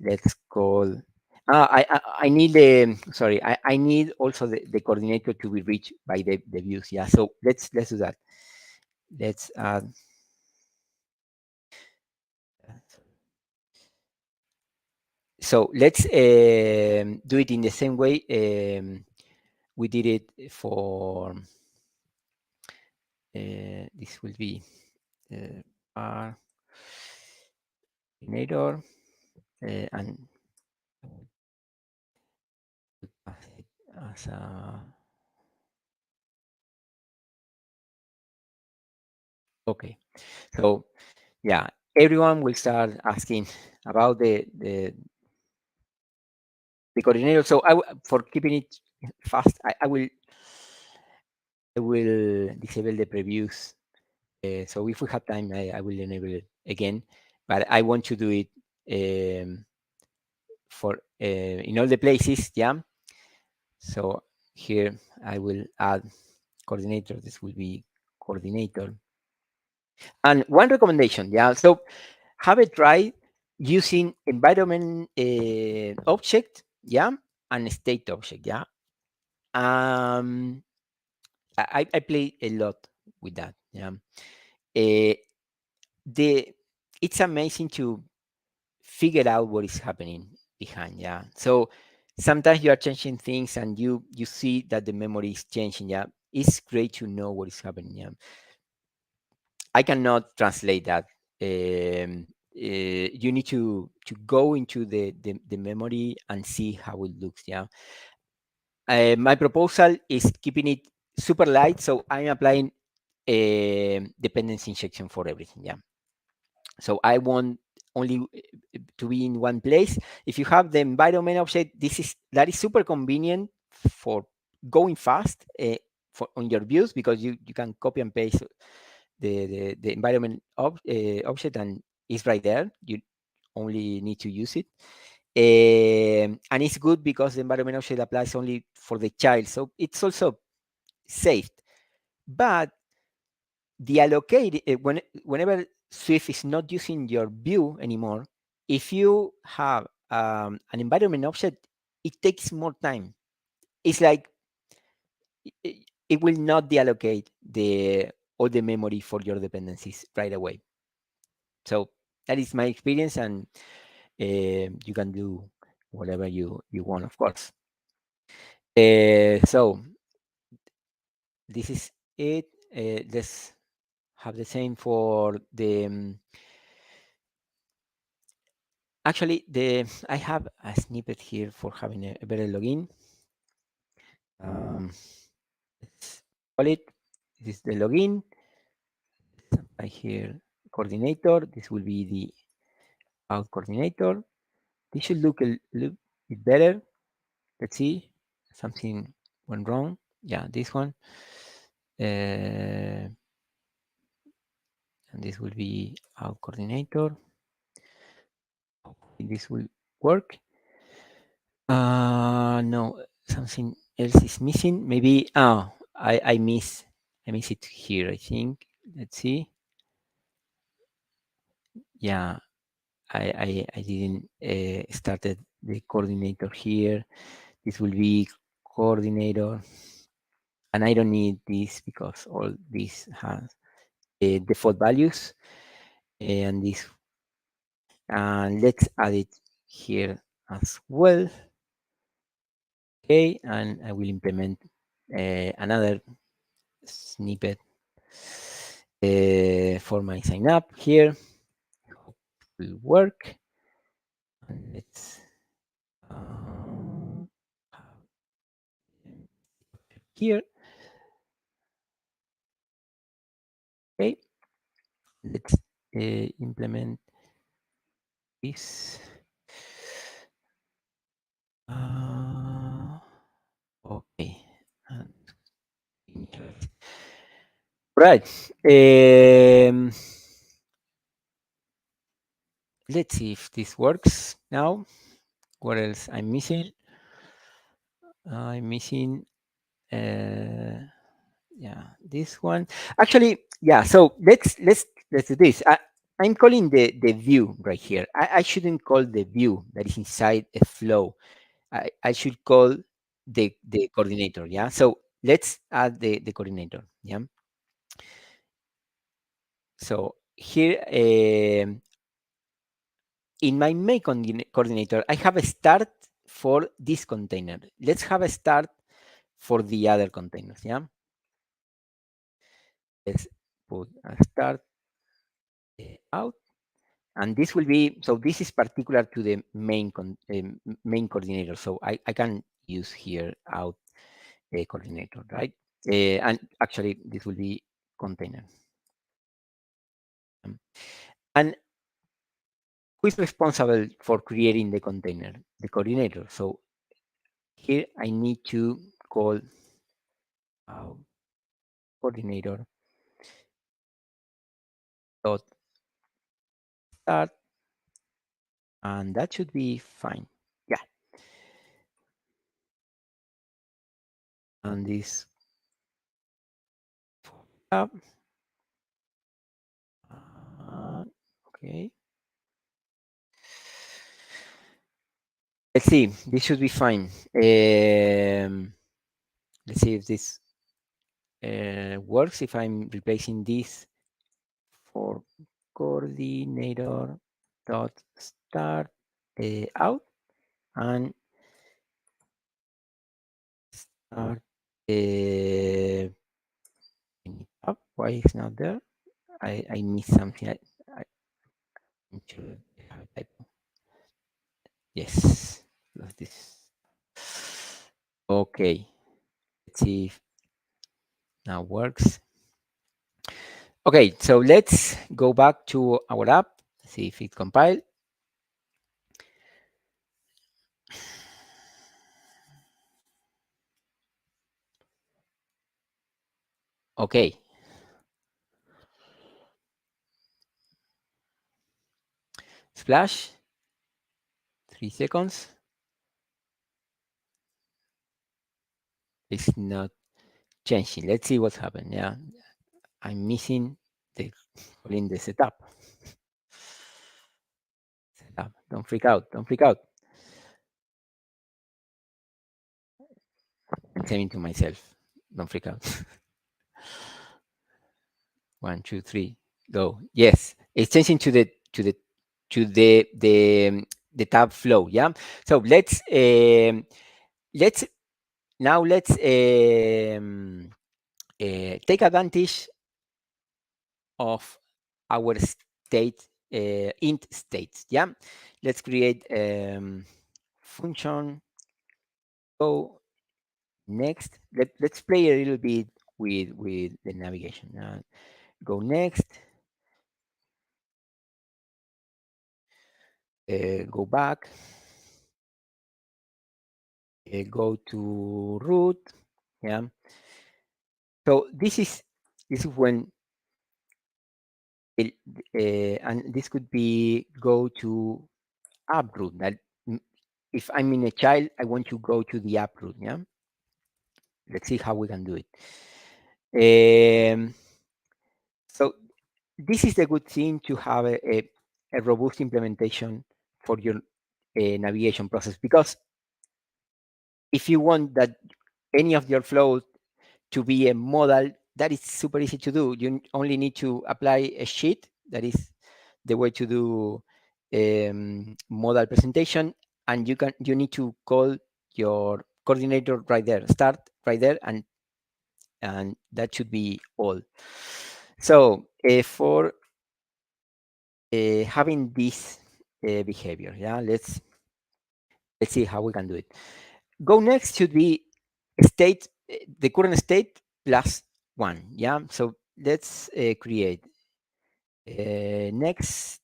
Let's call. I need the sorry. I need also the coordinator to be reached by the views. Yeah, so let's do that. Let's add. So let's do it in the same way we did it for. This will be our coordinator and as a okay. So yeah, everyone will start asking about the coordinator. So for keeping it fast, I will disable the previews. So if we have time, I will enable it again. But I want to do it for in all the places. Yeah. So here I will add coordinator. This will be coordinator. And one recommendation, yeah. So have a try using environment object, yeah, and state object, yeah. Um, I play a lot with that, yeah. The it's amazing to figure out what is happening behind, yeah. So sometimes you are changing things and you see that the memory is changing, yeah. It's great to know what is happening, yeah. I cannot translate that. You need to go into the memory and see how it looks. Yeah. My proposal is keeping it super light, so I'm applying dependency injection for everything. Yeah. So I want only to be in one place. If you have the environment object, that is super convenient for going fast for on your views because you can copy and paste the environment object and it's right there. You only need to use it. And it's good because the environment object applies only for the child. So it's also safe. But the allocate, whenever Swift is not using your view anymore, if you have an environment object, it takes more time. It's like it will not deallocate all the memory for your dependencies right away. So that is my experience, and you can do whatever you want, of course. So this is it. Let's have the same for the. Actually, I have a snippet here for having a better login. Let's call it. This is the login. I here coordinator. This will be the out coordinator. This should look a little bit better. Let's see. Something went wrong. Yeah, this one. And this will be our coordinator. Hopefully this will work. No, something else is missing. Maybe, oh, I miss it here, I think. Let's see. Yeah, I didn't started the coordinator here. This will be coordinator. And I don't need this because all this has default values. And this, and let's add it here as well. Okay, and I will implement another snippet for my sign up here. Hope it will work. And let's here. Okay, let's implement this. Okay. And right. Let's see if this works now. What else I'm missing? I'm missing. Yeah, this one. Actually, yeah. So let's do this. I'm calling the view right here. I shouldn't call the view that is inside a flow. I should call the coordinator. Yeah. So let's add the coordinator. Yeah. So here in my main coordinator, I have a start for this container. Let's have a start for the other containers. Yeah. Let's put a start out. And this will be, so this is particular to the main main coordinator. So I can use here out a coordinator, right? And actually this will be container. And who is responsible for creating the container? The coordinator. So here I need to call out coordinator dot start, and that should be fine. Yeah. And this up. Okay. Let's see. This should be fine. Let's see if this works. If I'm replacing this for coordinator dot start out and start up. Why it's not there? I missed something. I'm sure I have a typo. Yes, this. Okay, let's see if now works. Okay, so let's go back to our app, see if it compiled. Okay. Splash, 3 seconds. It's not changing. Let's see what's happened. Yeah, I'm missing the calling the setup. Setup. Don't freak out. Don't freak out. I'm saying to myself, don't freak out. 1, 2, 3, go. Yes, it's changing to the tab flow. Yeah. So let's now let's take advantage of our state int states. Yeah. Let's create function. Go next. Let's play a little bit with the navigation. Go next. Go back. Go to root. Yeah. So this is when and this could be go to app root. That if I'm in a child, I want to go to the app root. Yeah, let's see how we can do it. So this is the good thing to have a robust implementation for your navigation process, because if you want that any of your flows to be a modal, that is super easy to do. You only need to apply a sheet. That is the way to do modal presentation, and you need to call your coordinator right there, start right there, and that should be all. So for having this behavior, yeah, let's see how we can do it. Go next should be state, the current state plus one. Yeah, so let's create next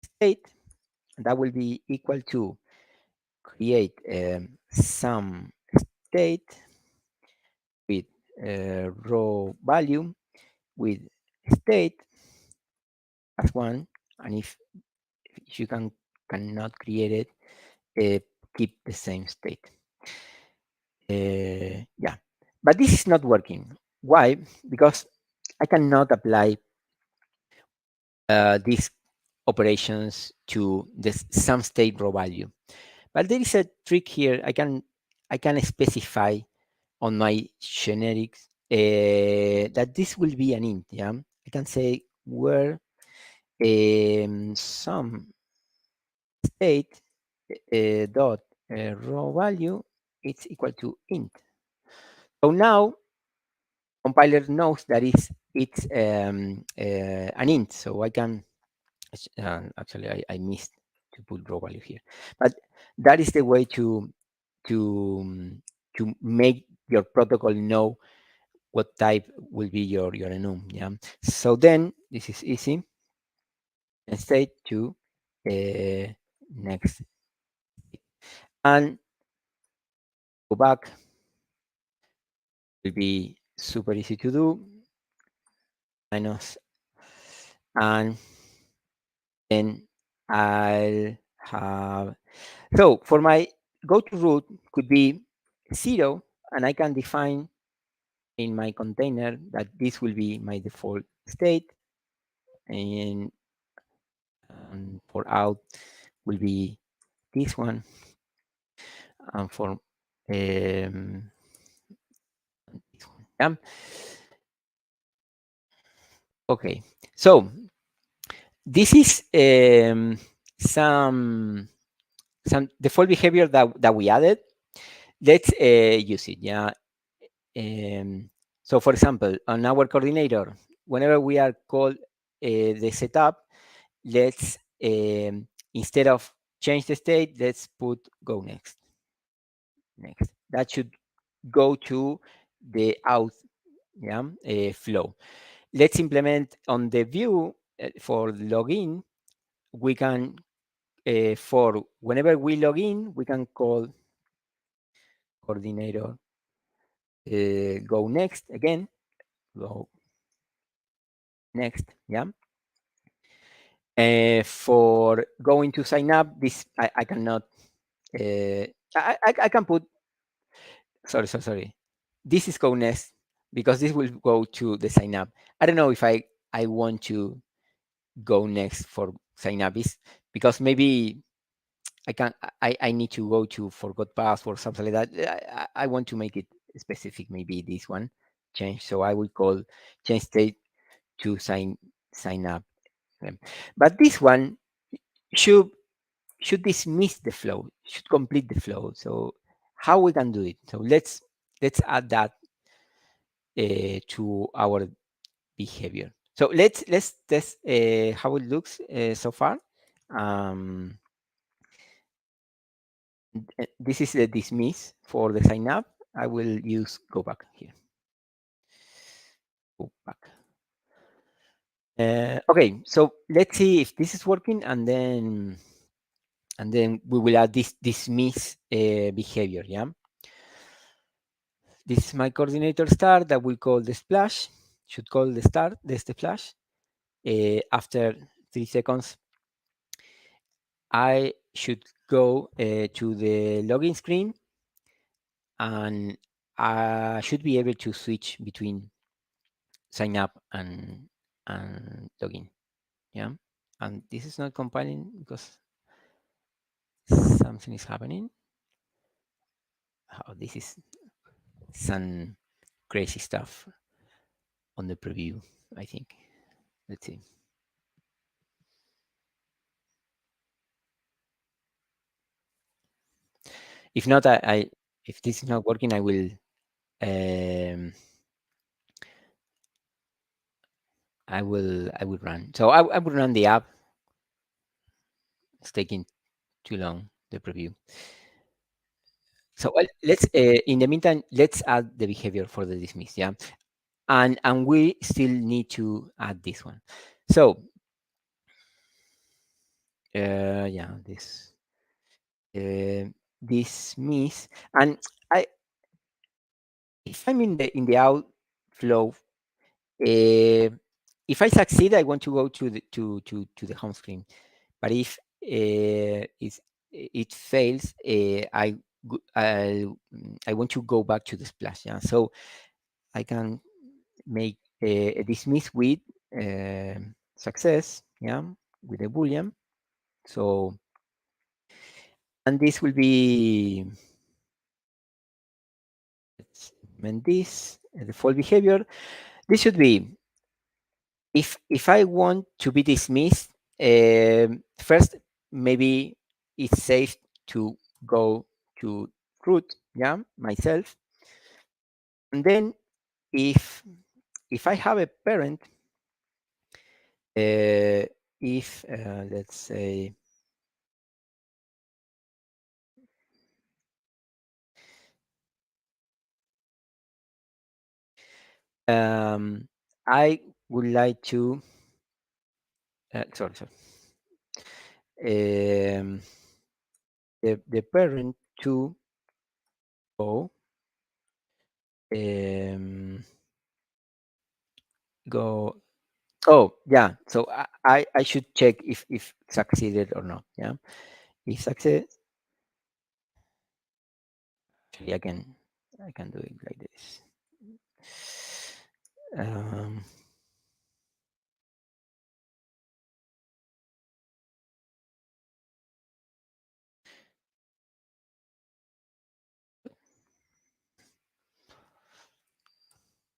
state, that will be equal to create some state with row value with state as one, and if you cannot create it, keep the same state. Yeah, but this is not working. Why? Because I cannot apply these operations to this some state row value. But there is a trick here. I can specify on my generics that this will be an int. Yeah, I can say where some state dot row value it's equal to int. So now compiler knows that it's an int. So I can actually I missed to put row value here, but that is the way to to make your protocol know what type will be your enum. Yeah. So then this is easy. And state to next and go back will be super easy to do. Minus and then I'll have, so for my go to root could be 0, and I can define in my container that this will be my default state, and for out will be this one, and for this one. Yeah. Okay, so this is some default behavior that we added. Let's use it. Yeah. So for example, on our coordinator, whenever we are called the setup, let's instead of change the state, let's put go next. Next. That should go to the out, yeah, flow. Let's implement on the view for login. We can for whenever we log in, we can call coordinator go next again. Go next, yeah. For going to sign up, this I cannot. I can put. Sorry. This is go next because this will go to the sign up. I don't know if I want to go next for sign up is because maybe I can I need to go to forgot password something like that. I want to make it specific. Maybe this one change. So I will call change state to sign up. But this one should dismiss the flow, should complete the flow. So how we can do it? So let's add that to our behavior. So let's test how it looks so far. Um, this is the dismiss for the sign up. I will use go back here. Go back. Okay, so let's see if this is working, and then we will add this dismiss behavior. Yeah. This is my coordinator start that we call the splash. Should call the start, the splash. After 3 seconds, I should go to the login screen, and I should be able to switch between sign up and login. Yeah, and this is not compiling because something is happening. Oh, this is some crazy stuff on the preview, I think. Let's see. If not, if this is not working, I will I will run. So I will run the app. It's taking too long, the preview. So let's in the meantime, let's add the behavior for the dismiss. Yeah, and we still need to add this one. So yeah, this dismiss, and I if I'm in the outflow, if I succeed, I want to go to the home screen. But if it fails, I want to go back to the splash. Yeah, so I can make a dismiss with success. Yeah, with a boolean. So, and this will be, let's implement this default behavior. This should be, if I want to be dismissed, first maybe it's safe to go to root, yeah, myself, and then if I have a parent, if let's say I would like to sorry, the parent to go um, go. Oh yeah, so I should check if succeeded or not. Yeah, if succeed, actually I can do it like this. Um,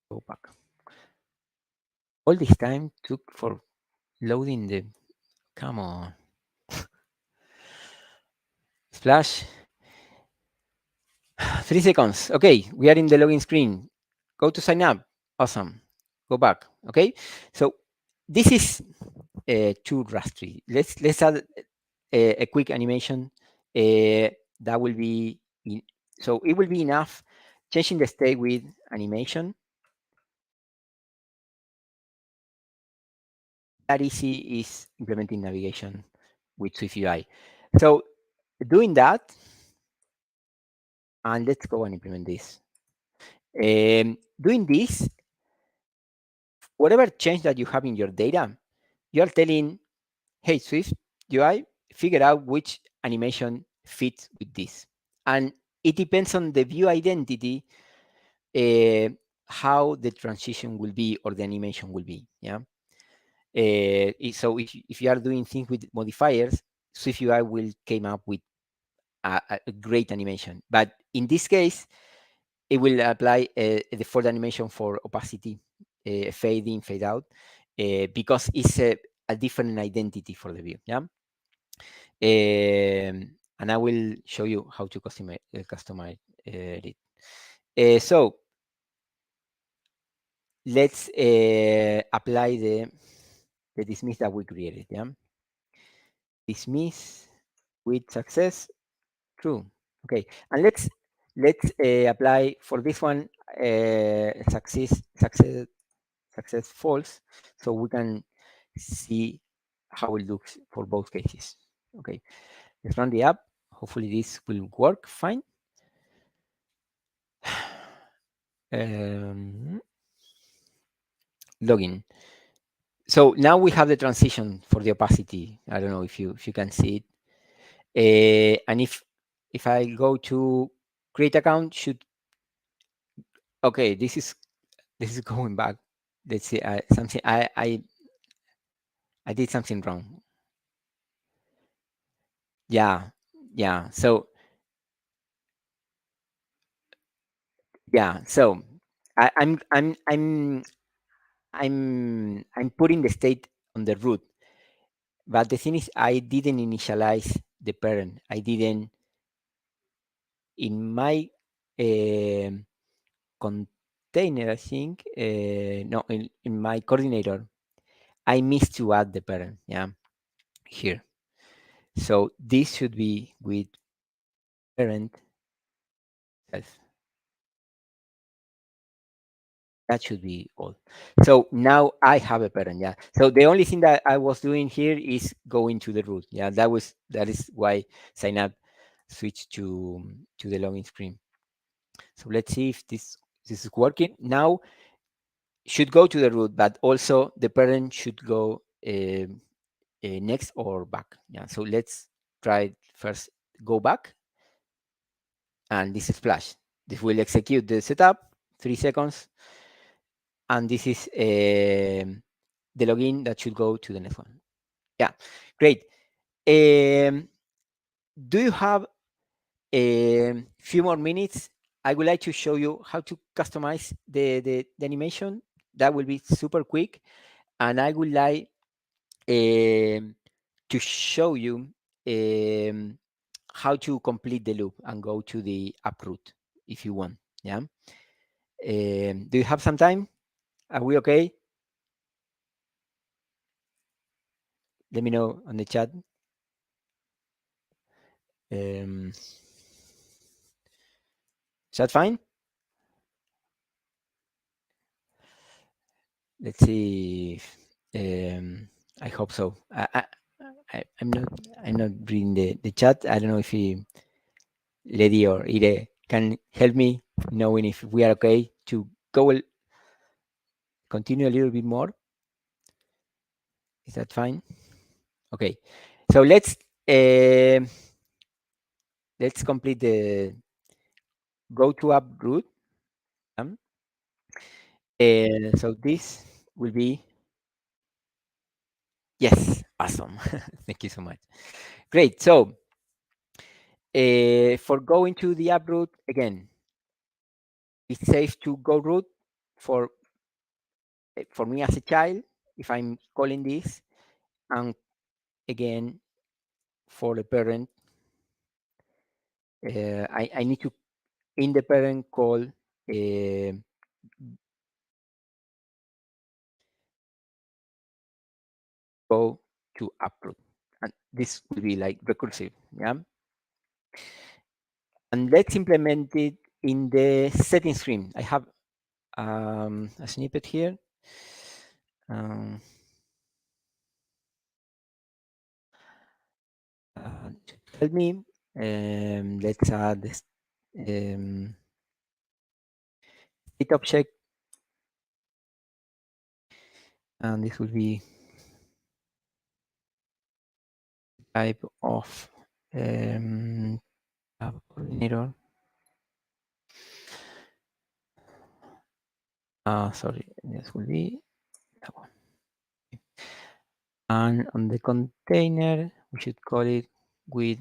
go back. All this time took for loading the. Come on, splash. 3 seconds. Okay, we are in the login screen. Go to sign up. Awesome. Go back. Okay, so this is too rusty. Let's add a quick animation that will be so it will be enough changing the state with animation. That easy is implementing navigation with SwiftUI. So doing that, and let's go and implement this. Doing this, whatever change that you have in your data, you are telling, hey, Swift UI, figure out which animation fits with this. And it depends on the view identity, how the transition will be or the animation will be. Yeah. So if you are doing things with modifiers, SwiftUI will come up with a great animation. But in this case, it will apply a default animation for opacity, fade in, fade out, because it's a different identity for the view. Yeah. And I will show you how to customize it. So let's apply the dismiss that we created. Yeah, dismiss with success true. Okay, and let's apply for this one success false, so we can see how it looks for both cases. Okay, let's run the app. Hopefully this will work fine. Login. So now we have the transition for the opacity. I don't know if you can see it. And if I go to create account, should okay, this is going back. Let's see, something I did something wrong. Yeah, yeah. So yeah, so I, I'm putting the state on the root, but the thing is, I didn't initialize the parent. I didn't in my container. I think no, in my coordinator, I missed to add the parent. Yeah, here. So this should be with parent self. That should be all. So now I have a parent. Yeah. So the only thing that I was doing here is going to the root. Yeah. That is why sign up switched to the login screen. So let's see if this is working. Now should go to the root, but also the parent should go next or back. Yeah. So let's try first. Go back, and this is flash. This will execute the setup. 3 seconds, and this is the login that should go to the next one. Yeah, great. Do you have a few more minutes? I would like to show you how to customize the animation. That will be super quick. And I would like to show you how to complete the loop and go to the app root if you want. Yeah. Do you have some time? Are we okay? Let me know on the chat. Is that fine? Let's see. I hope so. I'm not reading the chat. I don't know if Lady or Ire can help me knowing if we are okay to continue a little bit more. Is that fine? Okay. So let's complete the go to app root. So this will be yes, awesome. Thank you so much. Great. So for going to the app root again, it's safe to go root for me as a child if I'm calling this, and again for the parent, I need to in the parent call go to uproot, and this will be like recursive. Yeah, and let's implement it in the settings screen. I have a snippet here. Tell me, let's add this state object, and this will be type of coordinator. Sorry, this will be that one. And on the container, we should call it with,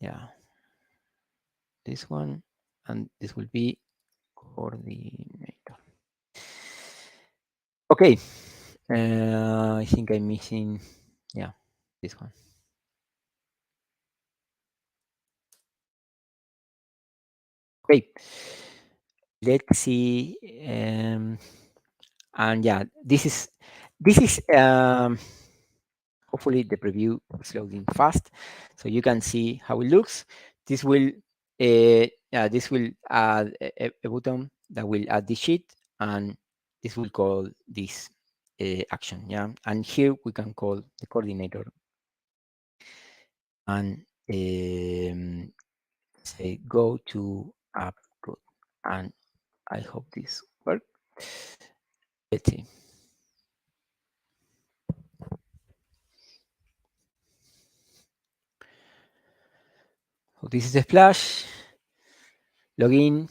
yeah, this one, and this will be coordinator. Okay, I think I'm missing, yeah, this one. Okay, let's see, and yeah, this is hopefully the preview is loading fast, so you can see how it looks. This will add a button that will add the sheet, and this will call this action. Yeah, and here we can call the coordinator and say go to app root, and I hope this works. Let's see. this is the splash, login,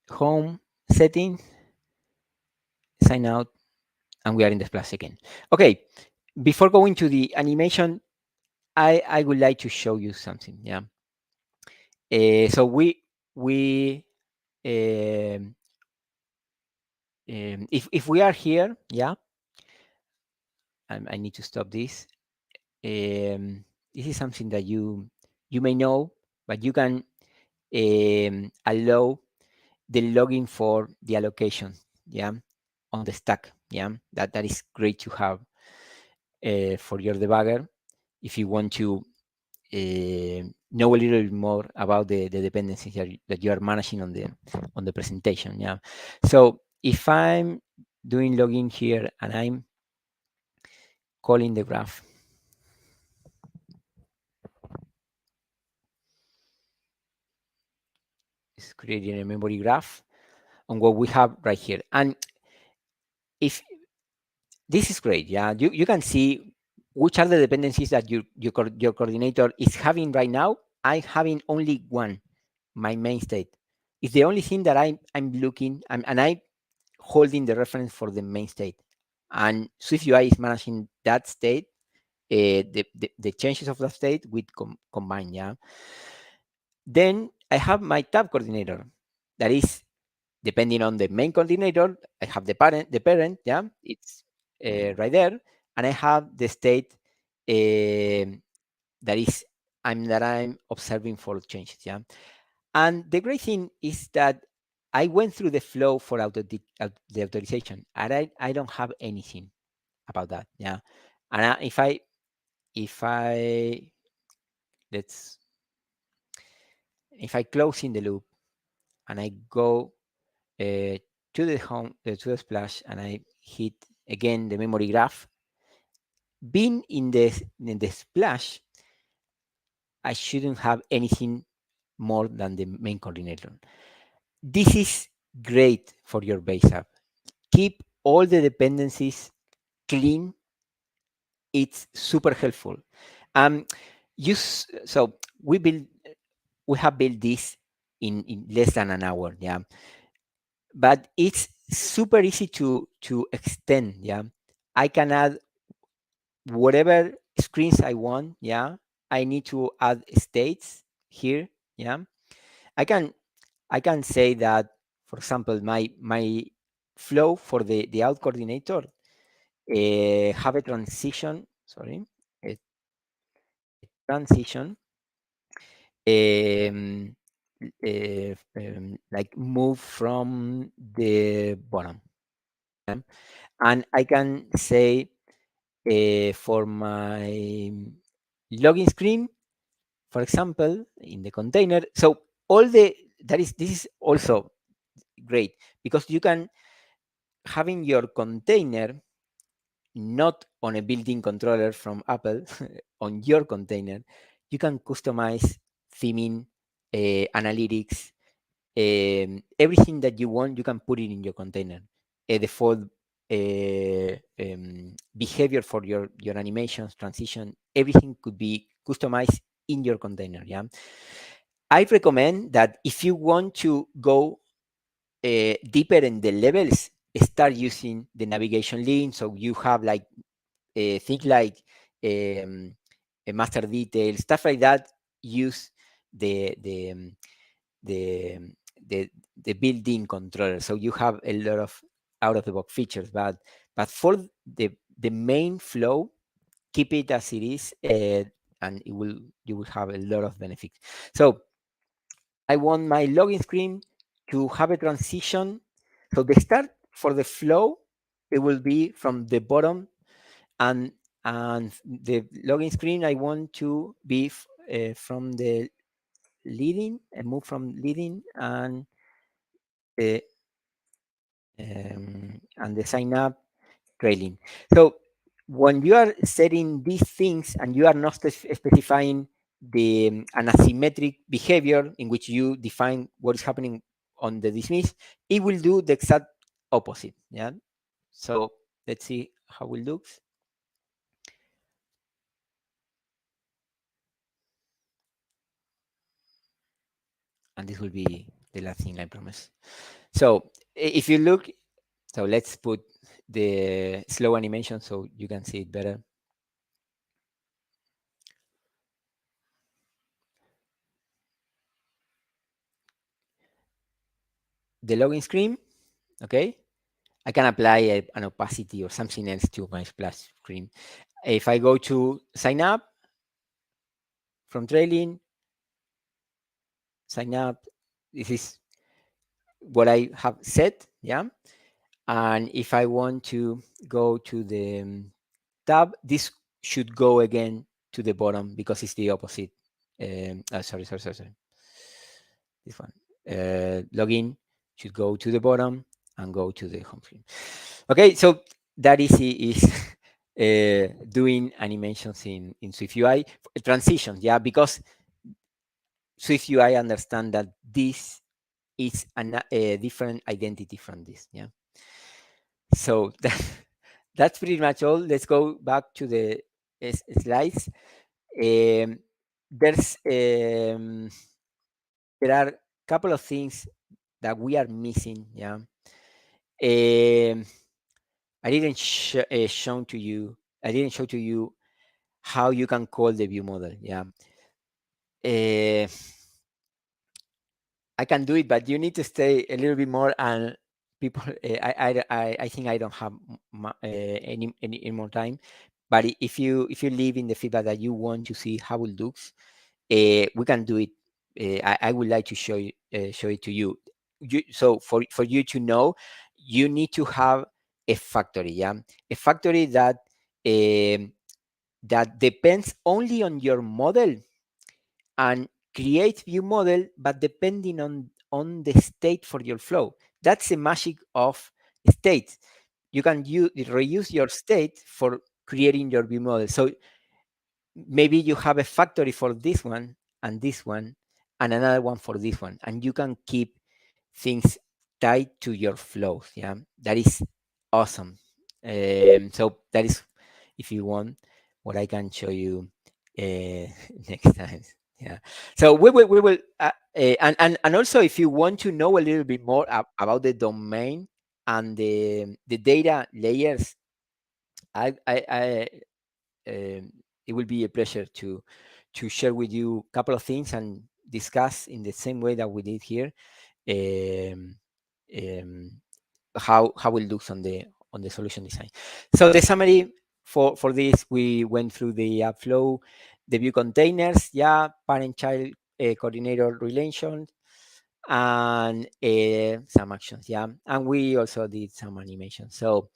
home, setting, sign out, and we are in the splash again. Okay, before going to the animation, I would like to show you something. Yeah. So we um, if we are here, yeah, I need to stop this. This is something that you may know, but you can allow the login for the allocation, yeah, on the stack, yeah. That is great to have for your debugger if you want to know a little bit more about the dependencies that you are managing on the presentation, yeah. So if I'm doing login here and I'm calling the graph, it's creating a memory graph on what we have right here. And if this is great, yeah, you can see which are the dependencies that your coordinator is having right now. I'm having only one, my main state. It's the only thing that I'm looking, and I'm holding the reference for the main state. And SwiftUI is managing that state, the changes of the state with combine, yeah. Then I have my tab coordinator that is depending on the main coordinator. I have the parent, yeah, it's right there, and I have the state that is I'm observing for changes, yeah. And the great thing is that I went through the flow for the authorization, and I don't have anything about that, yeah. And if I let's if I close in the loop and I go to the home to the splash and I hit again the memory graph, being in the splash, I shouldn't have anything more than the main coordinator. This is great for your base app. Keep all the dependencies clean. It's super helpful. Um, so we have built this in less than an hour, yeah. But it's super easy to extend, yeah. I can add whatever screens I want, yeah. I need to add states here, yeah. I can I can say that, for example, my flow for the out coordinator have a transition, sorry, a transition, um, like move from the bottom. Yeah? And I can say for my login screen, for example, in the container. So all the that is this is also great because you can having your container not on a built-in controller from Apple on your container. You can customize theming, analytics, everything that you want. You can put it in your container. A default behavior for your animations, transition, everything could be customized in your container. Yeah, I recommend that if you want to go deeper in the levels, start using the navigation link. So you have like things like a master detail, stuff like that. Use the the um, the um, the, the built-in controller. So you have a lot of out-of-the-box features, but for the main flow, keep it as it is, and you will have a lot of benefits. So I want my login screen to have a transition. So the start for the flow, it will be from the bottom, and the login screen I want to be from the leading and move from leading the and the sign up trailing. So when you are setting these things and you are not specifying the an asymmetric behavior in which you define what is happening on the dismiss, it will do the exact opposite. Yeah. So let's see how it looks. and this will be the last thing I promise. So if you look, so let's put the slow animation so you can see it better. The login screen, okay? I can apply an opacity or something else to my splash screen. If I go to sign up from trailing, sign up, this is what I have set, yeah? And if I want to go to the tab, this should go again to the bottom because it's the opposite. Sorry. This one. Login should go to the bottom and go to the home screen. Okay, so that is doing animations in SwiftUI. Transitions, yeah, because SwiftUI understand that this is a different identity from this, yeah. So that's pretty much all. Let's go back to the slides. There's there are a couple of things that we are missing. Yeah, I didn't show to you. I didn't show to you how you can call the view model. Yeah, I can do it, but you need to stay a little bit more. And people, I think I don't have any more time. But if you leave in the feedback that you want to see how it looks, we can do it. I would like to show it to you. So for you to know, you need to have a factory, yeah, a factory that that depends only on your model and create view model, but depending on the state for your flow. That's the magic of states. You can reuse your state for creating your view model. So maybe you have a factory for this one and another one for this one, and you can keep things tied to your flows. Yeah, that is awesome. So that is, if you want, what I can show you next time. Yeah. So we will and also if you want to know a little bit more about the domain and the data layers, I it will be a pleasure to share with you a couple of things and discuss in the same way that we did here um, um, how it looks on the solution design. So the summary for this, we went through the app flow, the view containers, yeah, parent-child coordinator relations, and some actions, yeah, and we also did some animation. So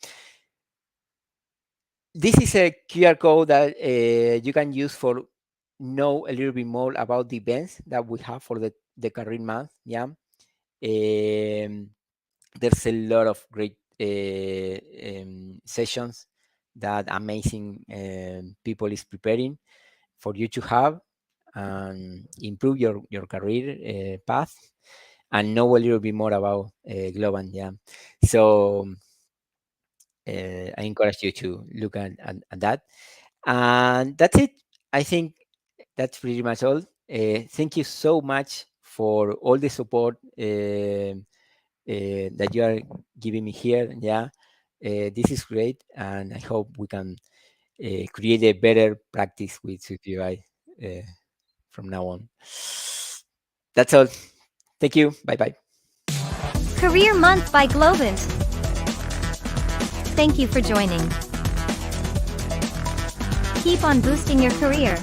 this is a QR code that you can use for know a little bit more about the events that we have for the career month. Yeah, there's a lot of great sessions that amazing people is preparing for you to have and improve your career path and know a little bit more about Globant. Yeah, so I encourage you to look at that. And that's it. I think that's pretty much all. Thank you so much for all the support that you are giving me here. Yeah, this is great, and I hope we can create a better practice with SwiftUI from now on. That's all. Thank you. Bye bye. Career Month by Globant. Thank you for joining. Keep on boosting your career.